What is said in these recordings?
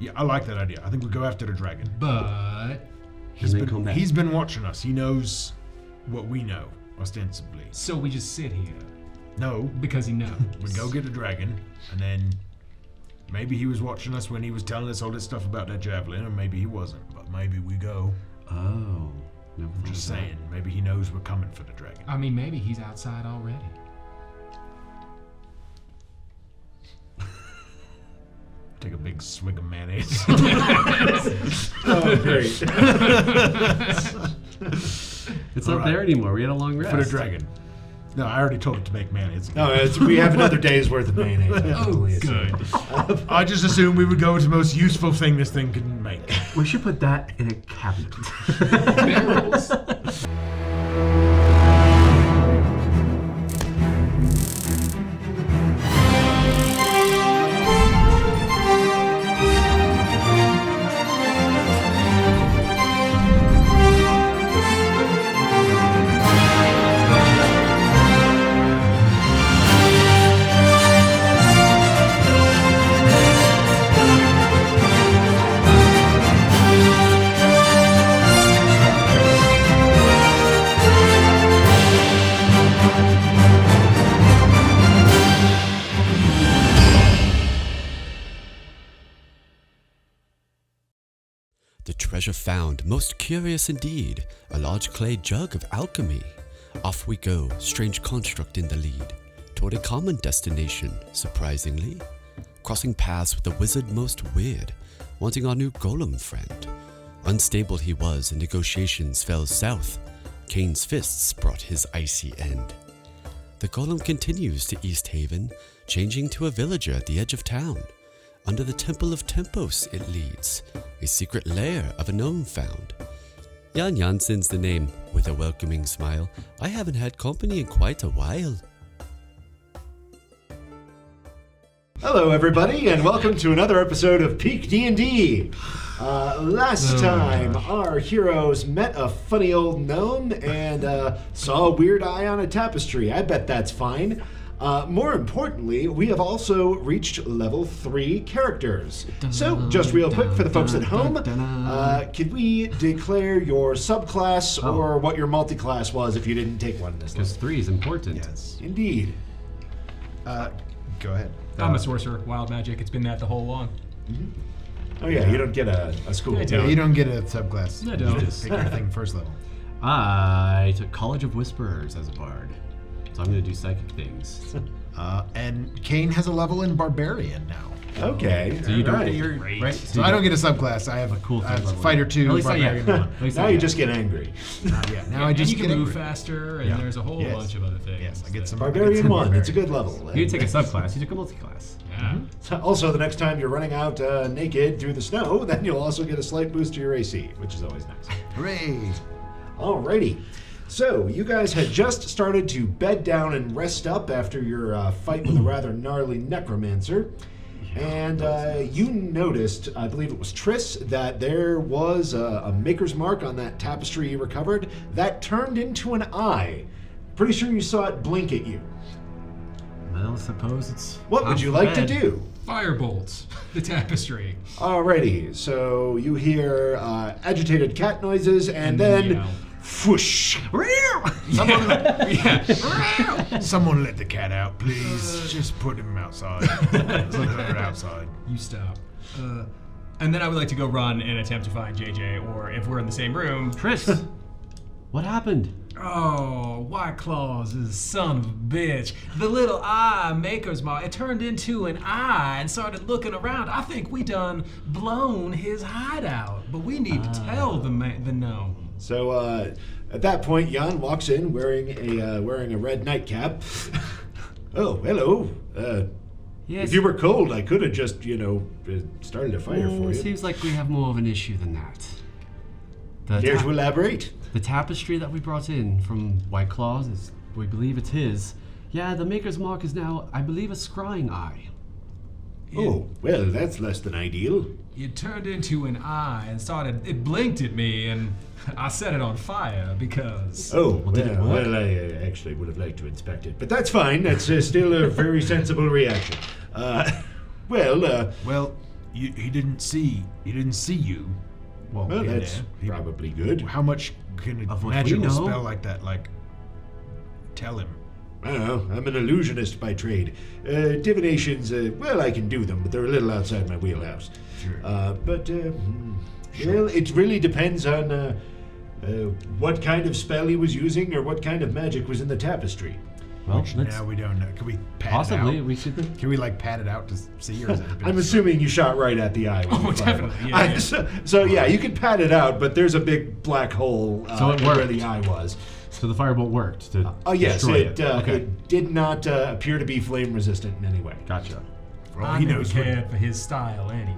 Yeah, I like that idea. I think we go after the dragon. But He's been watching us. He knows what we know, ostensibly. So we just sit here. No. Because he knows. We go get a dragon, and then maybe he was watching us when he was telling us all this stuff about that javelin, or maybe he wasn't. But maybe we go. Oh. Never I'm just saying, maybe he knows we're coming for the dragon. I mean, maybe he's outside already. Take a big swig of mayonnaise. Oh, great. It's not there anymore. We had a long rest. For the dragon. No, I already told it to make mayonnaise. No, we have another day's worth of mayonnaise. Oh, good. I just assumed we would go with the most useful thing this thing can make. We should put that in a cabinet. Barrels. The treasure found, most curious indeed, a large clay jug of alchemy. Off we go, strange construct in the lead, toward a common destination, surprisingly. Crossing paths with the wizard most weird, wanting our new golem friend. Unstable he was and negotiations fell south. Kane's fists brought his icy end. The golem continues to East Haven, changing to a villager at the edge of town. Under the Temple of Tempos it leads, a secret lair of a gnome found. Jan Jansen's the name, with a welcoming smile. I haven't had company in quite a while. Hello, everybody, and welcome to another episode of PeakD&D. Last time, our heroes met a funny old gnome and saw a weird eye on a tapestry. I bet that's fine. More importantly, we have also reached level 3 characters. So, just real quick for the folks at home, could we declare your subclass or what your multiclass was if you didn't take one this Because list? 3 is important. Yes. Indeed. Go ahead. I'm a sorcerer, wild magic. It's been that the whole long. Oh yeah, you don't get a school. I Yeah, you don't get a subclass. I don't. You just pick your thing first level. I took College of Whisperers as a bard. So I'm going to do psychic things. And Kane has a level in Barbarian now. Okay. So you don't, alright. you're, right? So I don't get a subclass. I have a cool third level. Fighter 2, At least not yet. Barbarian 1. At least Now not you yet. just get angry. Yeah, now I And just you get can move angry. faster, and Yeah. there's a whole Yes. bunch of other things. Yes, I get some Barbarian 1, Barbarian. it's a good level. You didn't take a subclass, you took a multiclass. Yeah. Also, the next time you're running out naked through the snow, then you'll also get a slight boost to your AC, which is always nice. Hooray! Alrighty. So, you guys had just started to bed down and rest up after your fight with a rather gnarly necromancer. And you noticed, I believe it was Triss, that there was a maker's mark on that tapestry you recovered that turned into an eye. Pretty sure you saw it blink at you. Well, suppose it's... What would you like to do? Firebolts. The tapestry. Alrighty, so you hear agitated cat noises and then yell. whoosh. Someone let the cat out, please. Just put him outside. Put her outside. You stop. And then I would like to go run and attempt to find JJ, or if we're in the same room, Triss! What happened? oh, White Claws is a son of a bitch. The little eye maker's mark, it turned into an eye and started looking around. I think we done blown his hideout, but we need to tell the gnome. So at that point, Jan walks in wearing a red nightcap. Oh, hello. Yes. If you were cold, I could have just, started a fire for you. Seems like we have more of an issue than that. Care to elaborate? The tapestry that we brought in from White Claws, we believe it's his. Yeah, the maker's mark is now, I believe, a scrying eye. Oh, well, that's less than ideal. It turned into an eye and it blinked at me, and I set it on fire because... Oh, did it work? well, I actually would have liked to inspect it, but that's fine. That's still a very sensible reaction. Well, he didn't see you. Well, in that's there. probably good. How much can a Of what we magical know. spell like that tell him? I don't know. I'm an illusionist by trade. Divinations, well, I can do them, but they're a little outside my wheelhouse. Sure. Well, it really depends on what kind of spell he was using or what kind of magic was in the tapestry. Well, Which let's now we don't know. Can we pat possibly it out? we should. Can we pat it out to see, or is it a bit I'm assuming you shot right at the eye. Oh, definitely. Yeah, So yeah, you can pat it out, but there's a big black hole So it where worked. the eye was. So the firebolt worked to Oh yes, destroy it, Okay, it did not appear to be flame resistant in any way. gotcha. For all I he never knows, cared for his style anyway.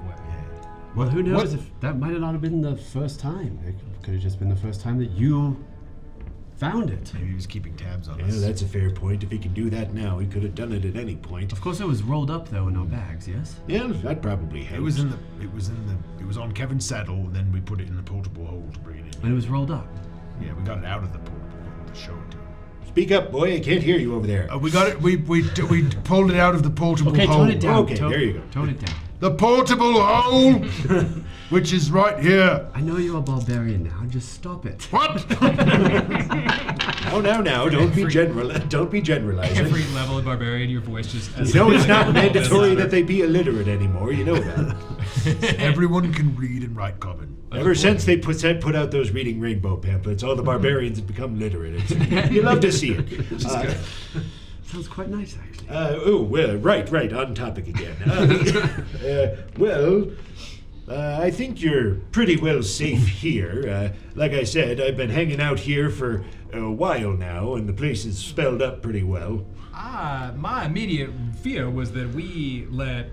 Well, who knows What? if that might have not have been the first time. It could have just been the first time that you found it. maybe he was keeping tabs on Yeah, us. that's a fair point. If he can do that now, he could have done it at any point. Of course, it was rolled up though in our bags. Yes. Yeah, that probably helps. It was on Kevin's saddle, and then we put it in the portable hole to bring it in. And it was rolled up. Yeah, we got it out of the portable hole to show it to him. Speak up, boy. I can't hear you over there. We got it. We pulled it out of the portable Okay, hole. tone it down. Okay, there you go. Tone it down. The portable hole, which is right here. I know you're a barbarian now. Just stop it. What? Now, don't be generalizing. Every level of barbarian, your voice just. You know it's not mandatory that they be illiterate anymore. You know that. Everyone can read and write common. Ever since they put out those reading rainbow pamphlets, all the barbarians have become literate. You love to see it. Sounds quite nice, actually. Well, right, on topic again. I think you're pretty well safe here. Like I said, I've been hanging out here for a while now, and the place is spelled up pretty well. My immediate fear was that we let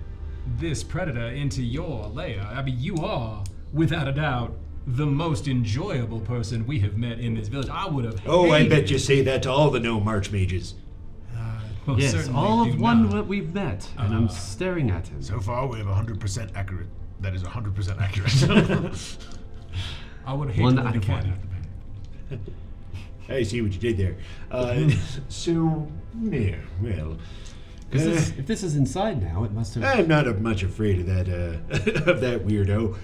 this predator into your lair. I mean, you are, without a doubt, the most enjoyable person we have met in this village. I would have. Oh, I hated- bet you say that to all the gnome archmages. Most Yes, certainly all do of one not. that we've met, and I'm staring at him. So far, we have 100% accurate. That is 100% accurate. I would hate One to let out the of cat one. out the bag. I see what you did there. So, yeah, well, If this is inside now, it must have. I'm not much afraid of that of that weirdo.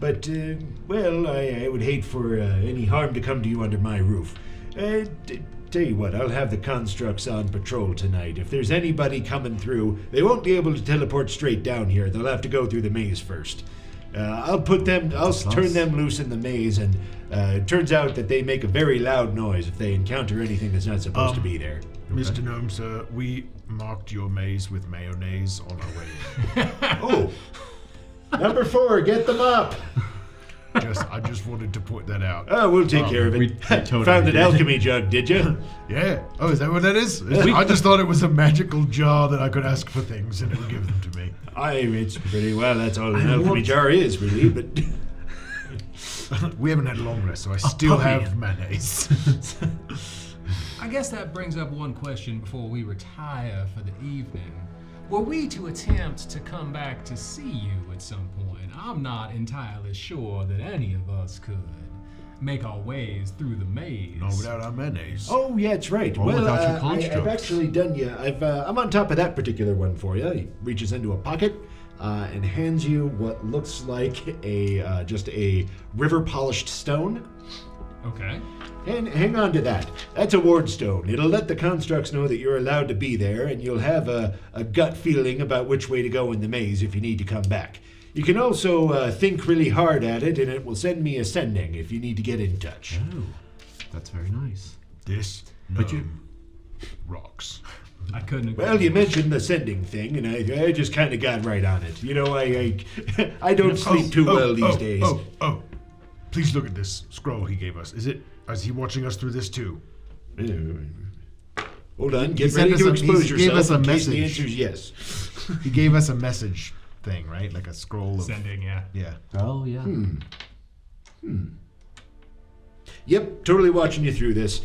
But well, I would hate for any harm to come to you under my roof. Tell you what, I'll have the constructs on patrol tonight. If there's anybody coming through, they won't be able to teleport straight down here. They'll have to go through the maze first. I'll turn them loose in the maze, and it turns out that they make a very loud noise if they encounter anything that's not supposed to be there. Mr. Gnome, sir, we marked your maze with mayonnaise on our way. Oh, number 4, get them up. I just wanted to point that out. Oh, we'll take care of it. we totally Found an did. alchemy jug, did you? Yeah. Oh, is that what that is? I just thought it was a magical jar that I could ask for things and it would give them to me. It's pretty well. That's all an alchemy jar is, really. But We haven't had a long rest, so I still have mayonnaise. I guess that brings up one question before we retire for the evening. Were we to attempt to come back to see you at some point, I'm not entirely sure that any of us could make our ways through the maze. Not without our mayonnaise. oh, yeah, that's right. Or without your I've constructs. actually done you. I'm on top of that particular one for you. He reaches into a pocket and hands you what looks like just a river polished stone. Okay. And hang on to that. That's a ward stone. It'll let the constructs know that you're allowed to be there, and you'll have a gut feeling about which way to go in the maze if you need to come back. You can also think really hard at it, and it will send me a sending if you need to get in touch. Oh, that's very nice. This But you- gnome rocks. I couldn't agree. Well, you mentioned the sending thing, and I just kind of got right on it. You know, I don't sleep too well these days. Oh, please look at this scroll he gave us. Is he watching us through this too? Hold on, He get sent ready us to a- expose he gave yourself us a in case the message. answer is yes. He gave us a message thing, right? Like a scroll of... Sending, yeah. Yeah. Oh yeah. Yep, totally watching you through this.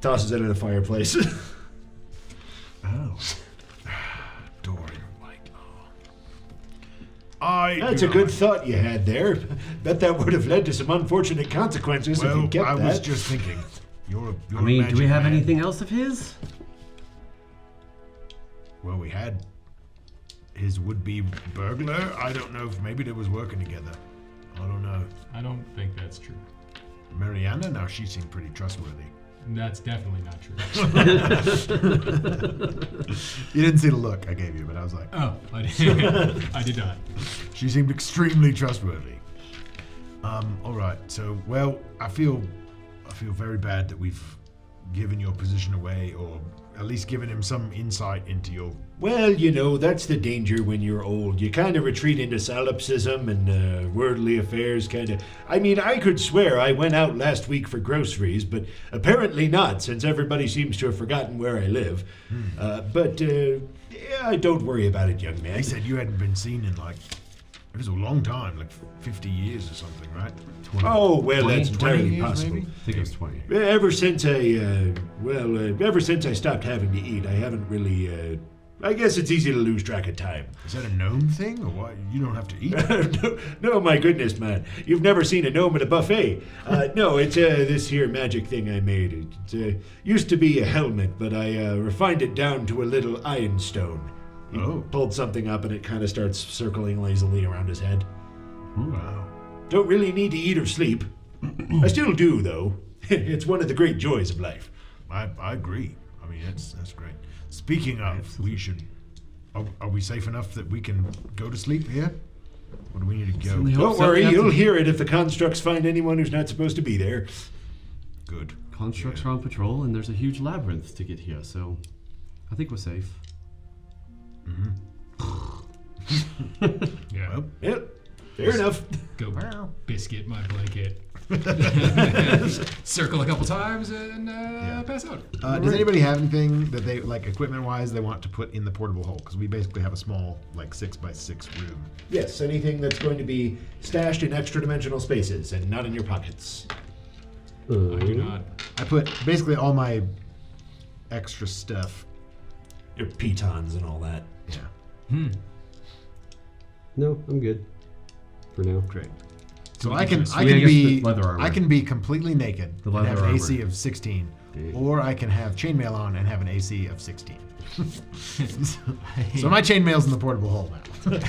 Tosses it in the fireplace. Oh. Dorian Whitelaw. That's a good thought you had there. Bet that would have led to some unfortunate consequences if Well, you kept I that. was just thinking. You're a I mean, do magic we have man. anything else of his? Well, we had his would-be burglar. I don't know if maybe they was working together. I don't know. I don't think that's true. Mariana, now she seemed pretty trustworthy. That's definitely not true. You didn't see the look I gave you, but I was like, Oh, I did, I did not. she seemed extremely trustworthy. All right. So, well, I feel very bad that we've given your position away, or at least given him some insight into your. Well, you know, that's the danger when you're old. You kind of retreat into solipsism and worldly affairs, kind of. I mean, I could swear I went out last week for groceries, but apparently not, since everybody seems to have forgotten where I live. But yeah, don't worry about it, young man. They said you hadn't been seen in like. It was a long time, like 50 years or something, right? 20. Oh, well, 20, that's entirely 20 years, possible. maybe? I think it was 20. Ever since ever since I stopped having to eat, I haven't really, I guess it's easy to lose track of time. Is that a gnome thing, or what? You don't have to eat? No, my goodness, man. You've never seen a gnome at a buffet. No, it's this here magic thing I made. It used to be a helmet, but I refined it down to a little iron stone. He pulled something up and it kind of starts circling lazily around his head. Wow. Don't really need to eat or sleep. I still do, though. It's one of the great joys of life. I agree. I mean, that's great. Speaking of, we should. Are we safe enough that we can go to sleep here? Or do we need to go? Certainly hope Don't so. worry, We have you'll to- hear it if the constructs find anyone who's not supposed to be there. Good. Constructs are on patrol, and there's a huge labyrinth to get here, so I think we're safe. Yeah. Well, Yep, fair enough. Go biscuit my blanket. Circle a couple times and pass out. does anybody have anything that they, like equipment-wise, they want to put in the portable hole? Because we basically have a small, like 6x6 room. Yes, anything that's going to be stashed in extra-dimensional spaces and not in your pockets. I do not. I put basically all my extra stuff. Your pitons and all that. Yeah. No, I'm good. For now. Great. So we I can can just- I I can guess be the leather armor. I can be completely naked The and leather have an armor. AC of 16, or I can have chainmail on and have an AC of 16. So my chainmail's in the portable hole now.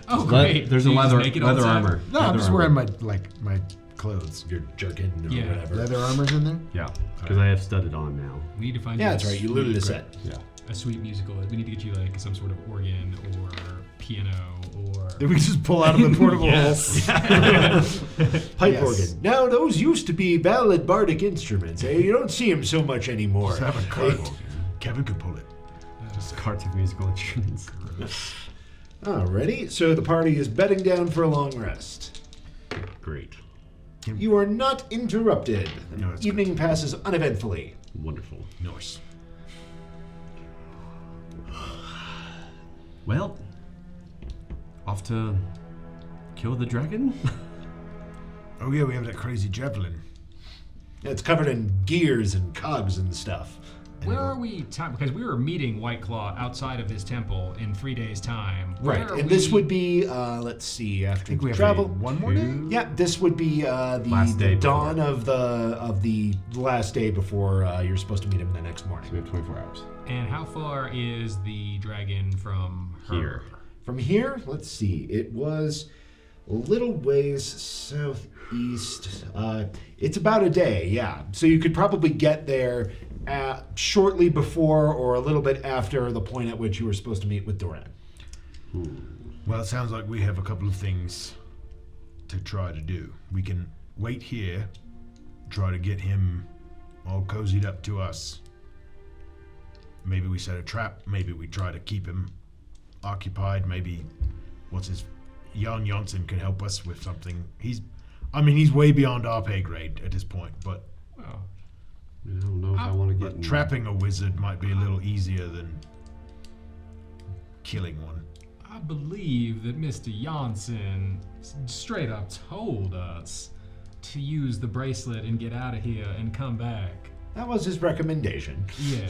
Oh, great. There's So a you just leather make it all the leather time? armor. No, I'm Leather just armor. wearing my clothes. Your jerkin or Yeah. whatever. Leather armor's in there. Yeah, because I have studded on now. We need to find Yeah, you that's right. You looted a set. Yeah. a sweet musical. We need to get you like some sort of organ or piano or. Did we just pull out of the portable hole? Pipe Yes. organ. Now, those used to be ballad bardic instruments. You don't see them so much anymore. Just have a card organ. Kevin could pull it. Just carts of musical instruments. Alrighty, so the party is bedding down for a long rest. Great. You are not interrupted. No, that's Evening passes uneventfully. Wonderful. Nice. Well, off to kill the dragon? Oh yeah, we have that crazy javelin. It's covered in gears and cogs and stuff. Where are we? Because we were meeting White Claw outside of his temple in 3 days' time. Where Right, are and this we- would be, let's see, after I think we have travel. one more day. Yeah, this would be Last the day dawn before. of the last day before you're supposed to meet him the next morning. We have 24 hours. And how far is the dragon from her? Here. From here, let's see, it was a little ways southeast. It's about a day, yeah. So you could probably get there shortly before or a little bit after the point at which you were supposed to meet with Doran. Well, it sounds like we have a couple of things to try to do. We can wait here, try to get him all cozied up to us. Maybe we set a trap. Maybe we try to keep him occupied. Maybe, Jan Janssen can help us with something. He's way beyond our pay grade at this point, but Oh, I don't know if I want to get in. trapping a wizard might be a little easier than killing one. I believe that Mr. Janssen straight up told us to use the bracelet and get out of here and come back. That was his recommendation. Yeah,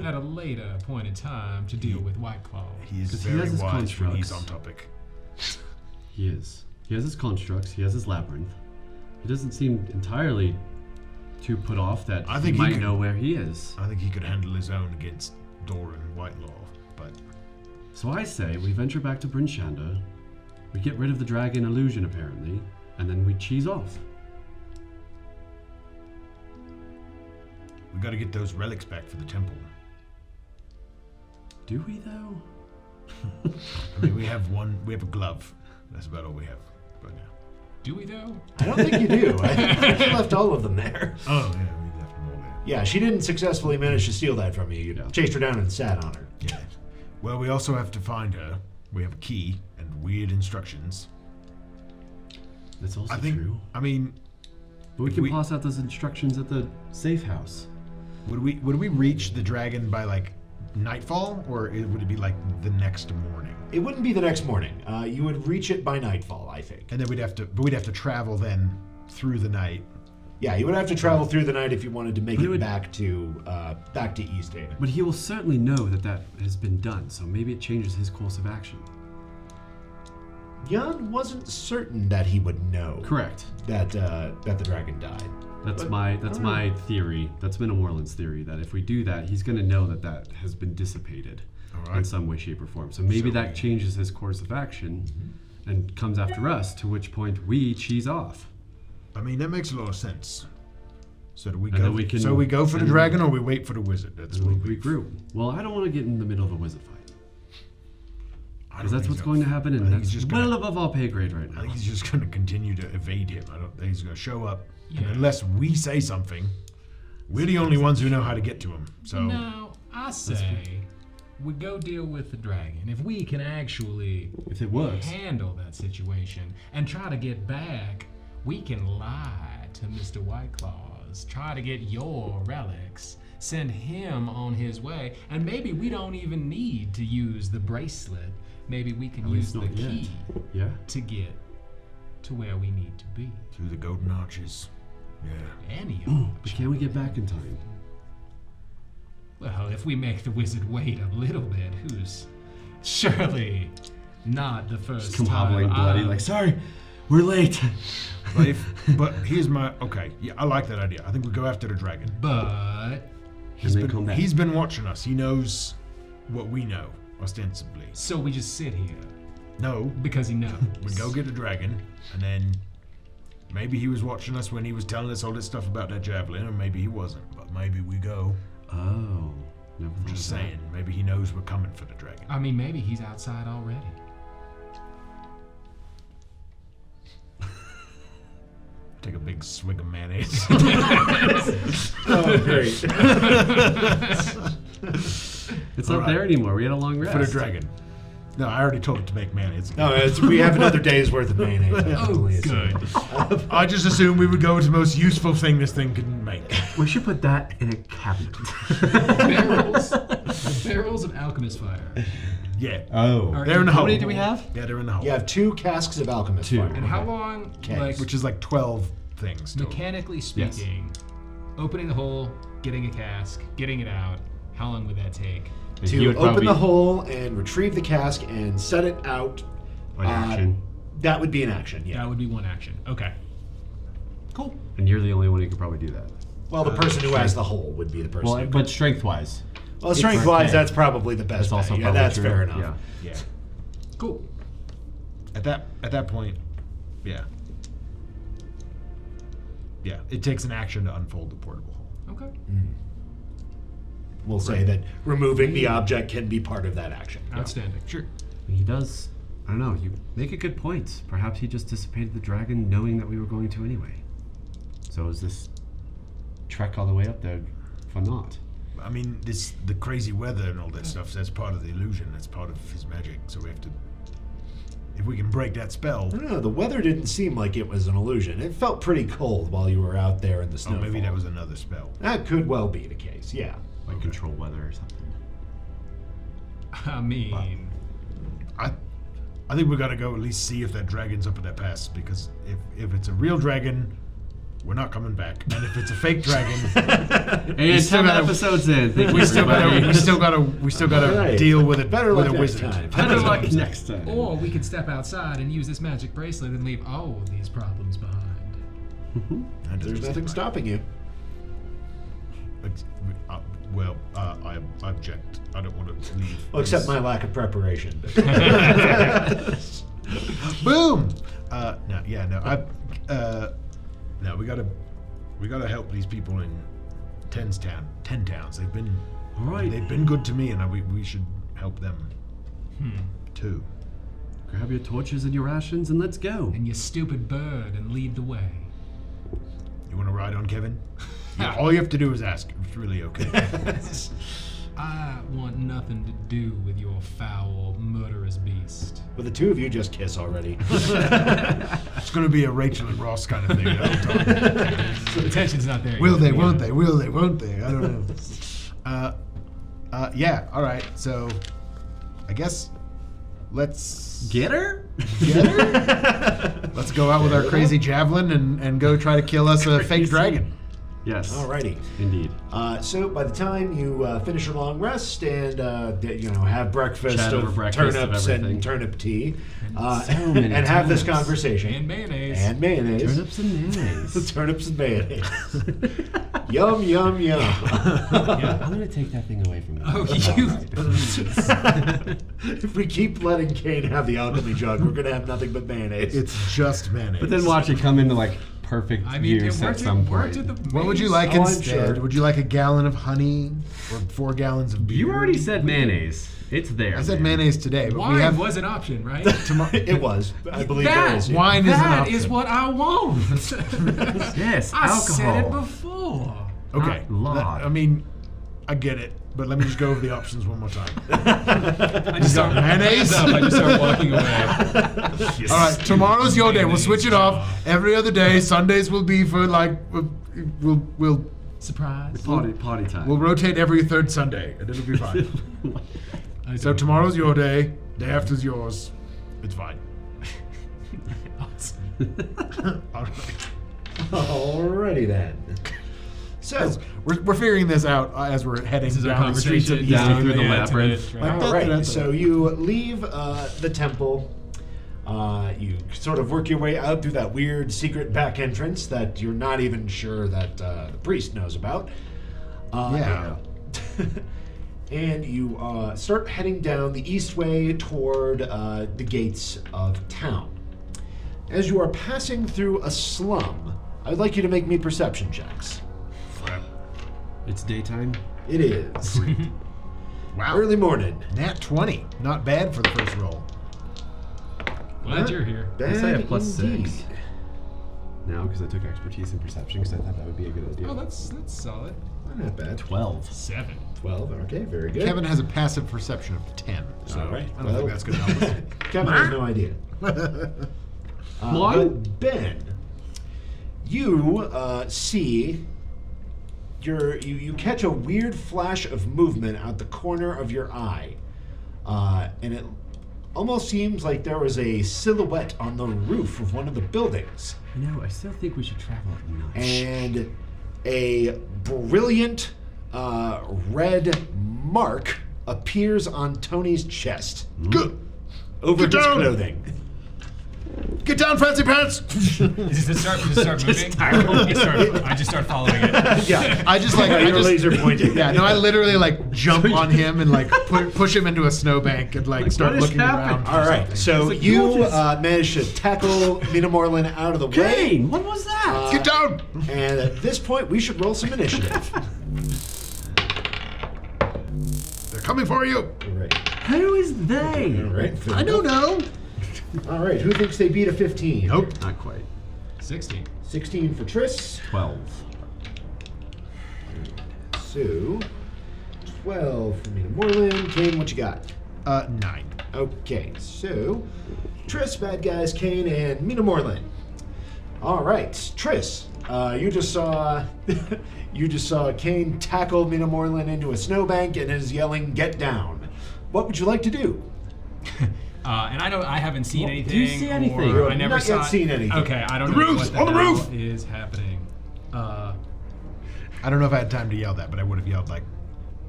at a later point in time to deal with White Claw. He is 'Cause he very has his wise when he's constructs. on topic. He is. He has his constructs. He has his labyrinth. He doesn't seem entirely too put off that I think he he might could- know where he is. I think he could handle his own against Doran Whitelaw, but So I say we venture back to Bryn Shanda, we get rid of the dragon illusion apparently, and then we cheese off. We gotta get those relics back for the temple. Do we though? I mean, we have a glove. That's about all we have right now. Do we though? I don't think you do. I think you left all of them there. Oh, yeah, we left them all there. Yeah, she didn't successfully manage to steal that from you. You chased her down and sat on her. Yeah. Well, we also have to find her. We have a key and weird instructions. That's also I think, true. I mean, But we can pass out those instructions at the safe house. would we reach the dragon by like nightfall, or would it be like the next morning? It wouldn't be the next morning. You would reach it by nightfall, I think. And then we'd have to travel then through the night. Yeah, you would have to travel through the night if you wanted to make it back to East Haven. But he will certainly know that has been done, so maybe it changes his course of action. Jan wasn't certain that he would know. Correct. That the dragon died. That's my theory. That's Minnow Moreland's theory, that if we do that, he's going to know that has been dissipated in some way, shape, or form. So maybe that changes his course of action and comes after us, to which point we cheese off. I mean, that makes a lot of sense. So do we And go? then we can- so we go for the dragon, or we wait for the wizard? That's what We regroup. Well, I don't want to get in the middle of a wizard fight. I Because don't that's think what's so. going to happen, I and think that's he's just well gonna- above all pay grade right I now. think he's just going to continue to evade him. I don't think he's going to show up. And Yeah. unless we say something, we're the only ones who know how to get to him. So No, I say we go deal with the dragon. If we can actually If it works. handle that situation and try to get back, we can lie to Mr. Whiteclaws, try to get your relics, send him on his way, and maybe we don't even need to use the bracelet. Maybe we can At use least the not yet. key Yeah. to get to where we need to be. through the golden arches. Yeah. Any But can we get back in time? Well, if we make the wizard wait a little bit, who's surely not the first Come time hobbling bloody, like, sorry, we're late. But here's my yeah, I like that idea. I think we go after the dragon. But And then come back. He's been watching us. He knows what we know, ostensibly. so we just sit here No, because he knows. we go get the dragon, and then maybe he was watching us when he was telling us all this stuff about that javelin, or maybe he wasn't. But maybe we go. Oh. Never thought Just of that. saying. Maybe he knows we're coming for the dragon. I mean, maybe he's outside already. Take a big swig of mayonnaise. Oh, great. It's not there anymore. We had a long rest. For the dragon. No, I already told it to make mayonnaise. No, we have another day's worth of mayonnaise. Oh, good. I just assumed we would go with the most useful thing this thing can make. We should put that in a cabinet. The barrels of alchemist fire. Yeah. Oh. Are They're in the How hole. many do we have? Yeah, they're in the hole. You have 2 casks of alchemist 2. fire. And how long, Kegs. like, Which is like 12 things. Total. mechanically speaking, opening the hole, getting a cask, getting it out, how long would that take? You To would open probably- the hole and retrieve the cask and set it out. An action. That would be an action, yeah. That would be one action. Okay. Cool. And you're the only one who could probably do that. Well, the person who has the hole would be the person. Well, who but strength-wise. well, strength-wise, okay. that's probably the best. That's also bet. Yeah, probably that's true. fair enough. Yeah. Yeah. Cool. At that point, yeah. Yeah, it takes an action to unfold the portable hole. Okay. We'll say that removing the object can be part of that action. Outstanding. Sure. He does. I don't know. You make a good point. Perhaps he just dissipated the dragon knowing that we were going to anyway. So is this trek all the way up there for naught? I mean, the crazy weather and all that stuff, that's part of the illusion. That's part of his magic. So we have to... If we can break that spell... I don't know, the weather didn't seem like it was an illusion. It felt pretty cold while you were out there in the snow. Oh, maybe that was another spell. That could well be the case, yeah. Like control weather or something. I mean, I think we gotta go at least see if that dragon's up at that pass, because if it's a real dragon, we're not coming back. And if it's a fake dragon, And still 10 gotta- episodes in. Thank we you, still everybody. gotta Alright. deal with it Better with luck a next wizard. time. Better luck next time. or we could step outside and use this magic bracelet and leave all these problems behind. That doesn't There's seem nothing right. stopping you. But, Well, I object. I don't want to leave. Well, except my lack of preparation. Boom. No. No. We gotta help these people in 10 towns. They've been good to me, and we should help them too. Grab your torches and your rations and let's go. And you stupid bird and lead the way. You want to ride on, Kevin? Yeah, all you have to do is ask. It's really okay. I want nothing to do with your foul, murderous beast. Well, the two of you just kiss already. It's going to be a Rachel and Ross kind of thing. So the tension's not there. Will they? Won't they? Will they? Won't they? I don't know. Yeah. All right. So, I guess let's Get her? let's go out with our crazy javelin and go try to kill us a fake dragon. Yes. Alrighty. Indeed. So by the time you finish your long rest and have breakfast Chat over of breakfast of turnips everything. and turnip tea, so many and have this turnips. conversation And mayonnaise. Turnips and mayonnaise. Turnips and mayonnaise. Yum yum yum. Yeah, I'm gonna take that thing away from you. Oh, you. If we keep letting Kane have the alchemy jug, we're gonna have nothing but mayonnaise. It's just mayonnaise. But then watch it come into like perfect use at some point. What would you like Oh, I'm instead? sure. Would you like a gallon of honey or 4 gallons of beer? You already said mayonnaise. It's there. I said man. mayonnaise today, but Wine we have was an option, right? It was. I believe there that, is. Yeah. wine is an that option. is what I want. Yes, I alcohol. said it before. Okay. Lot. I mean, I get it, but let me just go over the options one more time. I just start mayonnaise? I just start walking away. All right, tomorrow's your day. We'll switch it off every other day. Sundays will be for like we'll Surprise. Party time. we'll rotate every third Sunday, and it'll be fine. So tomorrow's your day. Day after's yours. It's fine. All right. Alrighty then. So, We're figuring this out as we're heading This is our down the streets of conversation. Down through the Yeah, labyrinth. to the- all right. So you leave the temple. You sort of work your way out through that weird secret back entrance that you're not even sure that the priest knows about. Yeah. And you start heading down the east way toward the gates of town. As you are passing through a slum, I'd like you to make me perception checks. It's daytime. It is. Wow. Early morning. Nat 20. Not bad for the first roll. Glad you're here. I say a Bad plus indeed. 6. Now, because I took expertise in perception, because I thought that would be a good idea. Oh, that's solid. Not bad. 12. 7. 12. Okay, very good. Kevin has a passive perception of 10. So All right. I don't think that's going to help us. Kevin has no idea. But Ben, you see, you catch a weird flash of movement out the corner of your eye, and it almost seems like there was a silhouette on the roof of one of the buildings, No, I still think we should travel at night. and a brilliant red mark appears on Tony's chest Good. over Get his down! clothing. Get down, fancy pants! Does it start moving? I just start following it. Yeah. I just Your laser pointing. Yeah, no, I literally like jump on him and like push him into a snowbank and like start what is looking happening? around. for All right, something. so It's you gorgeous. managed to tackle Mina Morlin out of the way. Kane, what was that? Get down! And at this point, we should roll some initiative. They're coming for you! All right. Who is they? All right. I don't know. All right, who thinks they beat a 15? Nope. Not quite. 16. 16 for Triss. 12. Sue. 12 for Mina Morlin. Kane, what you got? 9. Okay, so Triss, bad guys, Kane, and Mina Morlin. All right, Triss, you just saw Kane tackle Mina Morlin into a snowbank and is yelling, "Get down!" What would you like to do? And I haven't seen Well, anything. do you see anything? or You have I never not saw yet seen anything. Okay, I don't The know roof's what the on the hell roof! is happening. I don't know if I had time to yell that, but I would have yelled like,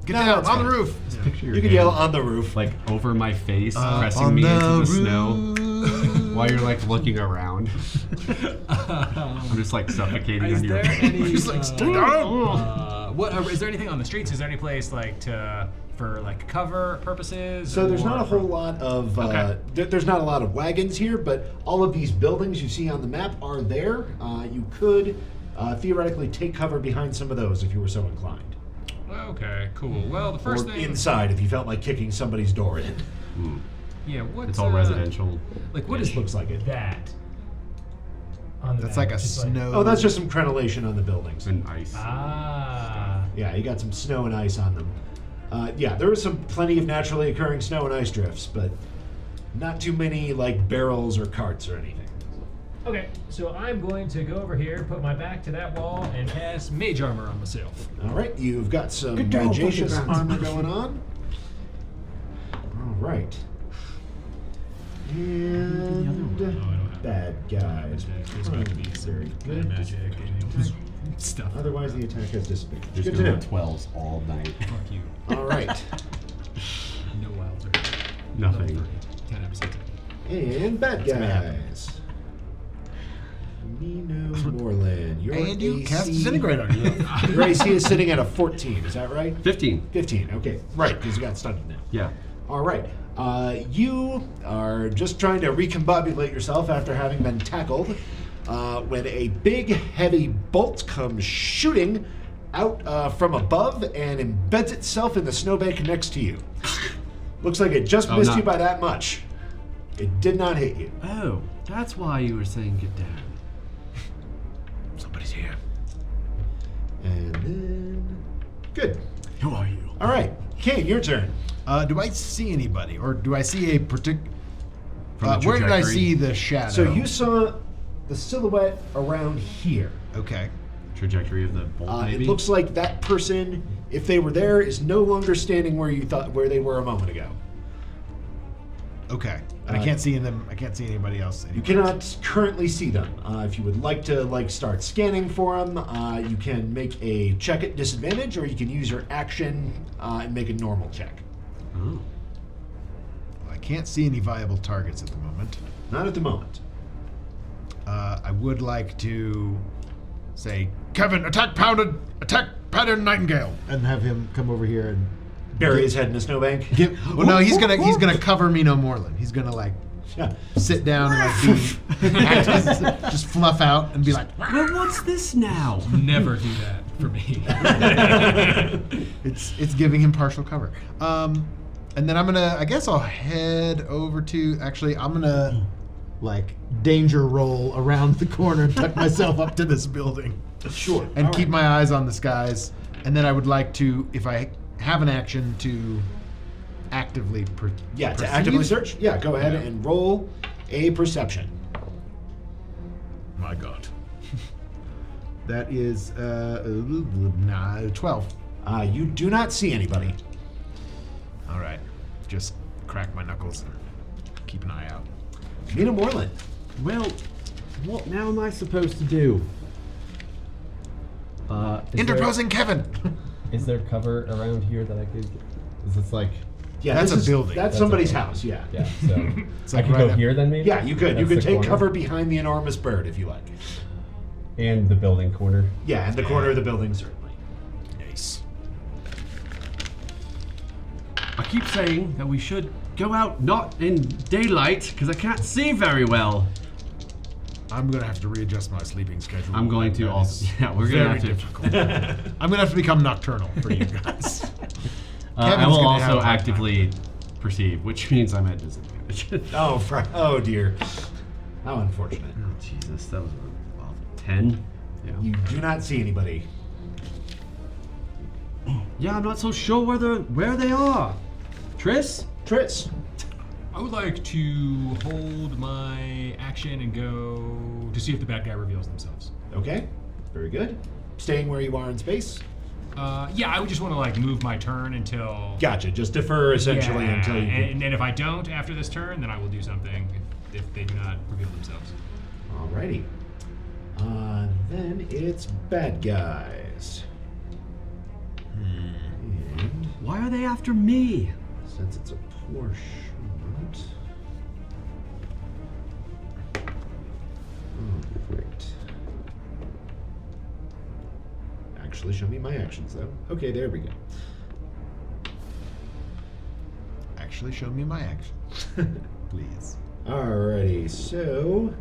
"Get No, down that's on fine. the roof!" Picture your You could hand, yell on the roof. like over my face, On pressing me into the roof. snow. while you're like looking around. I'm just like suffocating Is on your there any? Just like, stay down. What is there anything on the streets? Is there any place like for like cover purposes? So there's or not a for- whole lot of Okay. there's not a lot of wagons here, but all of these buildings you see on the map are there. You could theoretically take cover behind some of those if you were so inclined, Okay, cool. Well, the first or thing. inside if you felt like kicking somebody's door in. Yeah, what's It's all residential. Like what is Looks like it. that? On the That's map? like a Just snow. Oh, that's just some crenellation on the buildings. And ice. Ah. Yeah, you got some snow and ice on them. Yeah, there was plenty of naturally occurring snow and ice drifts, but not too many like barrels or carts or anything. Okay, so I'm going to go over here, put my back to that wall, and cast Mage Armor on myself. All right, you've got some Good job, Magacious Bucket Browns. armor going on. All right. And bad guys. There's going to be Very good. magic stuff. Otherwise, the attack has dissipated. Just Good to go know. with 12s all night. Fuck you. All right. No wilder. Nothing. 10 episodes. And bad guys. Nino Moreland. Your And you AC cast Disintegrate on you. Your AC is sitting at a 14. Is that right? 15. 15. Okay. Right, because you got stunted now. Yeah. All right. You are just trying to recombobulate yourself after having been tackled when a big, heavy bolt comes shooting out from above and embeds itself in the snowbank next to you. Looks like it just missed you by that much. It did not hit you. Oh, that's why you were saying get down. Somebody's here. And then... Good. Who are you? All right. Kane, your turn. Do I see anybody, or do I see a particular? From the Where did I trajectory? see the shadow? So you saw the silhouette around here. Okay. Trajectory of the bolt, maybe? It looks like that person, if they were there, is no longer standing where they were a moment ago. Okay. And I can't see them. I can't see anybody else. You Anywhere. cannot currently see them. If you would like to start scanning for them, you can make a check at disadvantage, or you can use your action and make a normal check. Oh. I can't see any viable targets at the moment. Not at the moment. I would like to say, Kevin, attack pattern Nightingale, and have him come over here and Bury his head in a snowbank. Well, no, he's gonna cover Mino Moreland. He's gonna like Yeah. sit down and like just fluff out and be like, Well, what's this now? Never do that for me. it's giving him partial cover. And then I guess I'll head over to. Actually, I'm gonna like danger roll around the corner and tuck myself up to this building. Sure. And All keep right. my eyes on the skies. And then I would like to, if I have an action, to actively Yeah, to perceive. actively search. Yeah, go ahead and roll a perception. My God. That is 12. You do not see anybody. All right. Just crack my knuckles and keep an eye out. Mina Moreland. Well, what now am I supposed to do? Interposing Kevin. Is there cover around here that I could? Is this like? Yeah, That's this a is- building. That's That's somebody's a- house. Yeah. Yeah. So I like could right go up- here then maybe. Yeah, you could. You That's could the take corner? cover behind the enormous bird if you like. And the building corner. Yeah, and the corner of the building certainly. Nice. I keep saying that we should go out not in daylight because I can't see very well. I'm gonna have to readjust my sleeping schedule. I'm going to That also. is Yeah, we're gonna very have to. difficult. I'm gonna have to become nocturnal for you guys. I Kevin's will gonna have also a hard actively perceive, which means I'm at disadvantage. Oh dear. How unfortunate. Oh Jesus, that was well, 10. Yeah. You do not see anybody. Yeah, I'm not so sure where they are. Triss? Triss. I would like to hold my action and go to see if the bad guy reveals themselves. Okay. Very good. Staying where you are in space. Yeah, I would just want to like move my turn until. Gotcha. Just defer essentially Yeah, until you. and if I don't after this turn, then I will do something if they do not reveal themselves. Alrighty. Then it's bad guys. And Why are they after me? since it's a poor shot. actually show me my actions, though. Okay, there we go. Actually, show me my action, please. Alrighty, so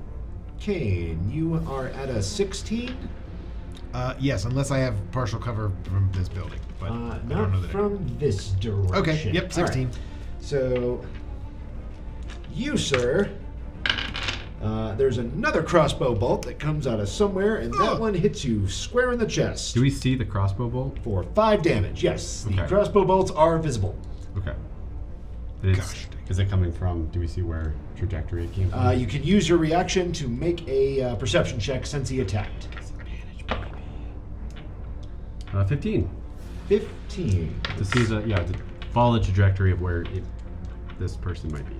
Kane, you are at a 16. Yes, unless I have partial cover from this building, but I don't know Not that. from this direction. Okay, yep, 16. Alright. So, you, sir, there's another crossbow bolt that comes out of somewhere, and that one hits you square in the chest. Do we see the crossbow bolt? For 5 damage, yes. The Okay. crossbow bolts are visible. Okay. And Gosh. Is it coming from? Do we see where trajectory it came from? You can use your reaction to make a perception check since he attacked. 15. 15. To see to follow the trajectory of where this person might be.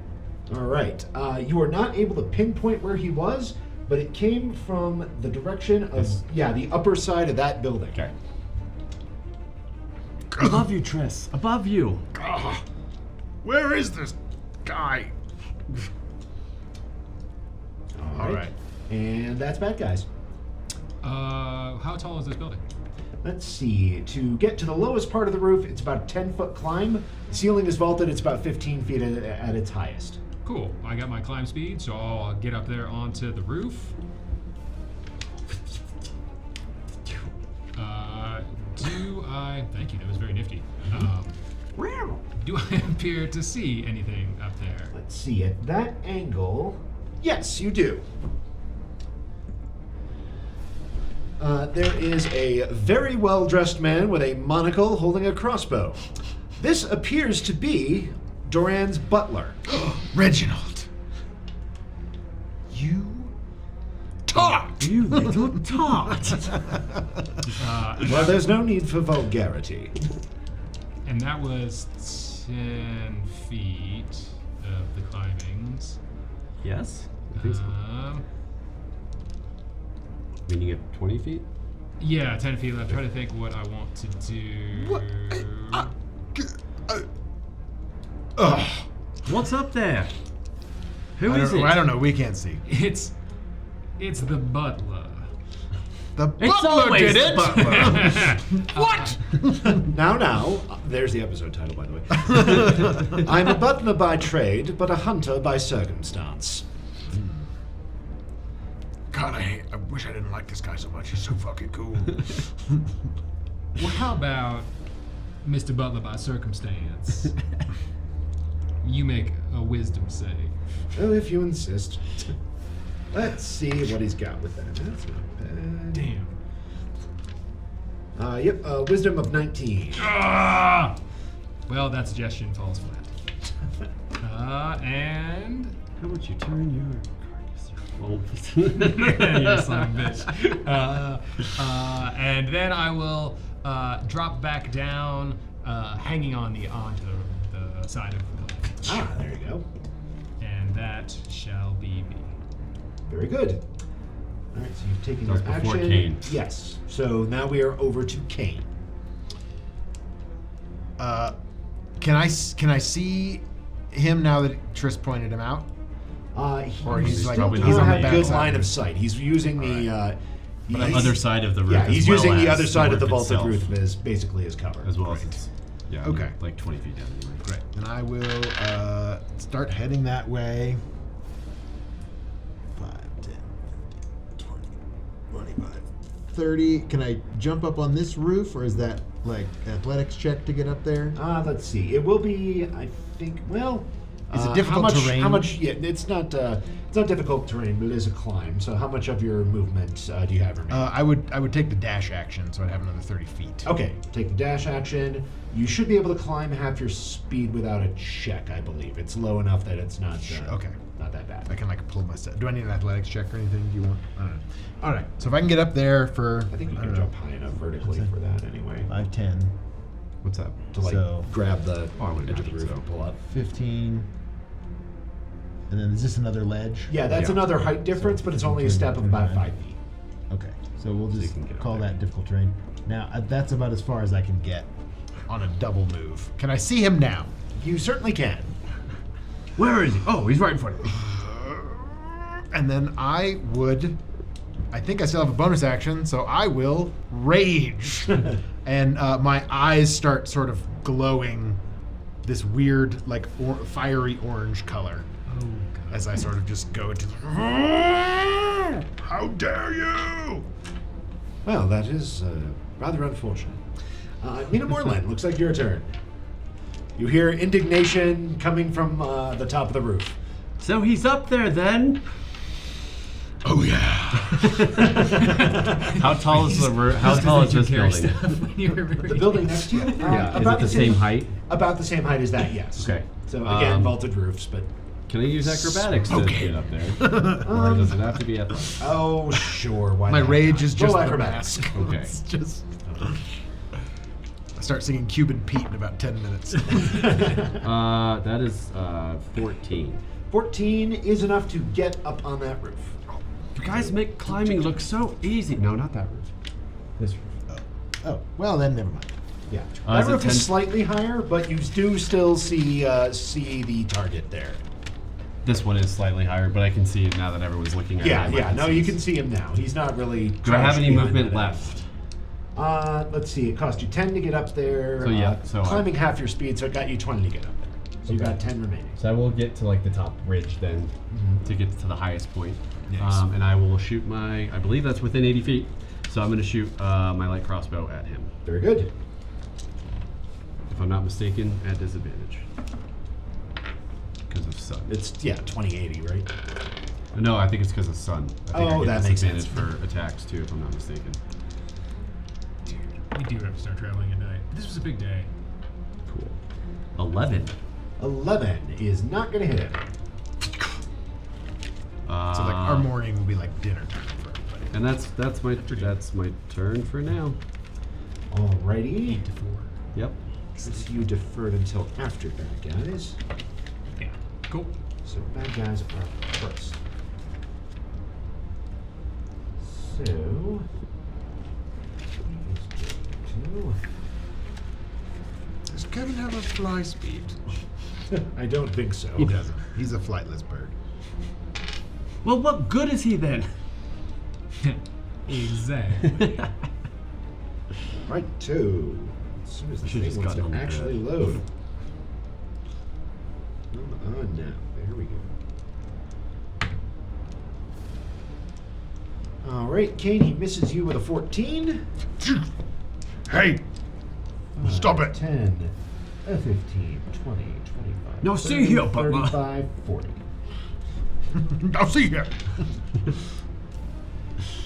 All right. You are not able to pinpoint where he was, but it came from the direction of, the upper side of that building. Okay. Above you, Triss. Above you. Where is this guy? All right. And that's bad guys. How tall is this building? Let's see. To get to the lowest part of the roof, it's about a 10-foot climb. The ceiling is vaulted. It's about 15 feet at its highest. Cool. I got my climb speed, so I'll get up there onto the roof. Thank you, that was very nifty. Do I appear to see anything up there? Let's see. At that angle, yes, you do. There is a very well-dressed man with a monocle holding a crossbow. This appears to be Doran's butler. Reginald. You talked. You little tart. Well, there's no need for vulgarity. And that was 10 feet of the climbings. Yes. I think so. Meaning at 20 feet? Yeah, 10 feet left. Trying to think what I want to do. What's up there? Who is it? I don't know. We can't see. It's the butler. The It's butler always did it. the What? Now, there's the episode title, by the way. I'm a butler by trade, but a hunter by circumstance. God, I wish I didn't like this guy so much. He's so fucking cool. Well, how about Mr. Butler by circumstance? You make a wisdom save. Oh, if you insist. Let's see what he's got with that. That's not bad. Damn. Yep, wisdom of 19. Well, that suggestion falls flat. And How about you turn your carcass? you son of a bitch. And then I will drop back down, hanging onto the side of the building. There you go. And that shall be me. Very good. All right, so you've taken That your was before action. Kane. Yes. So now we are over to Kane. Can I see him now that Triss pointed him out? Or he's like probably he's not on on the the good backside. line of sight. He's using the Other side of the roof. yeah. as He's well using the as other side of the roof vaulted itself, roof as basically as cover. as well as it's, Okay. like 20 feet down anyway. Great. And I will start heading that way. 5, 10, 20, 25, 30. Can I jump up on this roof, or is that like athletics check to get up there? Let's see. It will be, I think. Well, Is it difficult how much, terrain? How much? Yeah, it's not difficult terrain, but it is a climb. So, how much of your movement do you have remaining? I would take the dash action, so I'd have another 30 feet. Okay, take the dash action. You should be able to climb half your speed without a check, I believe. It's low enough that it's not Okay. not that bad. I can like pull myself. Do I need an athletics check or anything? Do you want? I don't know. All right. So if I can get up there for, I think you I can don't jump high enough vertically for that anyway. 5, 10, What's that? To like So- grab the Oh, I would edge of the imagine roof so. and pull up. 15, and then is this another ledge? Yeah, that's Yeah. another height difference, but it's only a step of about 5 feet. Okay. So we'll you just can get up call there. that difficult terrain. Now that's about as far as I can get on a double move. Can I see him now? You certainly can. Where is he? Oh, he's right in front of me. And then I would I think I still have a bonus action, so I will rage. And my eyes start sort of glowing this weird, like, fiery orange color. Oh, God. As I sort of just go into how dare you! Well, that is rather unfortunate. Mina Moreland, looks like your turn. You hear indignation coming from the top of the roof. So he's up there then? Oh yeah. How tall is the roof? How tall is this building? The building next to you? Yeah, is it the same height? About the same height as that, yes. Okay. So again, vaulted roofs, but... Can I use acrobatics to get up there? Or does it have to be athletics? Oh, sure. Why My not? rage is just Roll the acrobatics. mask. Okay. It's just... I start singing Cuban Pete in about 10 minutes. That is 14. 14 is enough to get up on that roof. You guys make climbing look so easy. No, not that roof. This roof. Oh, well then, never mind. Yeah. Is That it roof 10? is slightly higher, but you do still see the target there. This one is slightly higher, but I can see it now that everyone's looking at it. Yeah. No, you can see him now. He's not really... Do I have any crouched behind movement that left? Let's see. It cost you 10 to get up there. So, yeah, so climbing half your speed, so it got you 20 to get up there. So you got 10 remaining. So I will get to like the top ridge then. To get to the highest point. Yes. And I will shoot my, I believe that's within 80 feet. So I'm going to shoot my light crossbow at him. Very good. If I'm not mistaken, at disadvantage. Because of sun. It's 2080, right? No, I think it's because of sun. I think Oh, I get that makes disadvantage sense. for attacks too, if I'm not mistaken. Dude, we do have to start traveling at night. This was a big day. Cool. 11. 11 is not going to hit him. So like our morning will be like dinner time for everybody. And that's my turn for now. Alrighty. 8 to 4. Yep. Since you deferred until after bad guys, Yeah. Cool. so bad guys are first. So, Does Kevin have a fly speed? I don't think so. He doesn't. He's a flightless bird. Well, what good is he then? Exactly. Right, two. As soon as the Should've thing just wants to gotten on actually that. load. Come on now. There we go. Alright, Kane, he misses you with a 14. Hey! Stop it! 10, a 15, 20, 25. No, see 30, here, but- 35, 40. I'll see you. And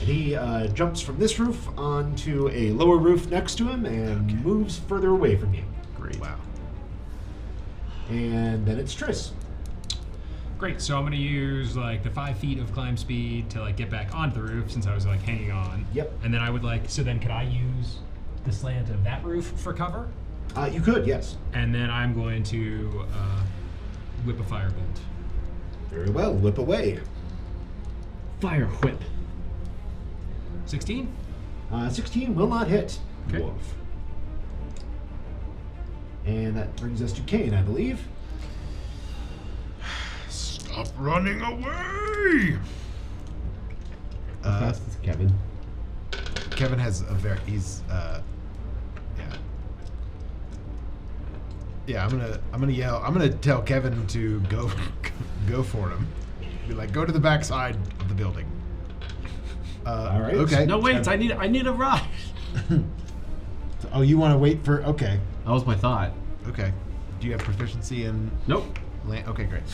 he jumps from this roof onto a lower roof next to him and moves further away from you. Great. Wow. And then it's Triss. Great. So I'm gonna use like the 5 feet of climb speed to like get back onto the roof since I was like hanging on. Yep. And then I would like. So then could I use the slant of that roof for cover? You could, yes. And then I'm going to whip a firebolt. Very well. Whip away. Fire whip. 16. 16 will not hit. Okay. Wolf. And that brings us to Kane, I believe. Stop running away! How fast is Kevin? Kevin has a very. He's. Yeah, I'm gonna yell. I'm gonna tell Kevin to go for him. Be like, go to the back side of the building. All right. Okay. No, wait, I need a ride. Oh, you want to wait for? Okay. That was my thought. Okay. Do you have proficiency in Nope. land? Okay, great.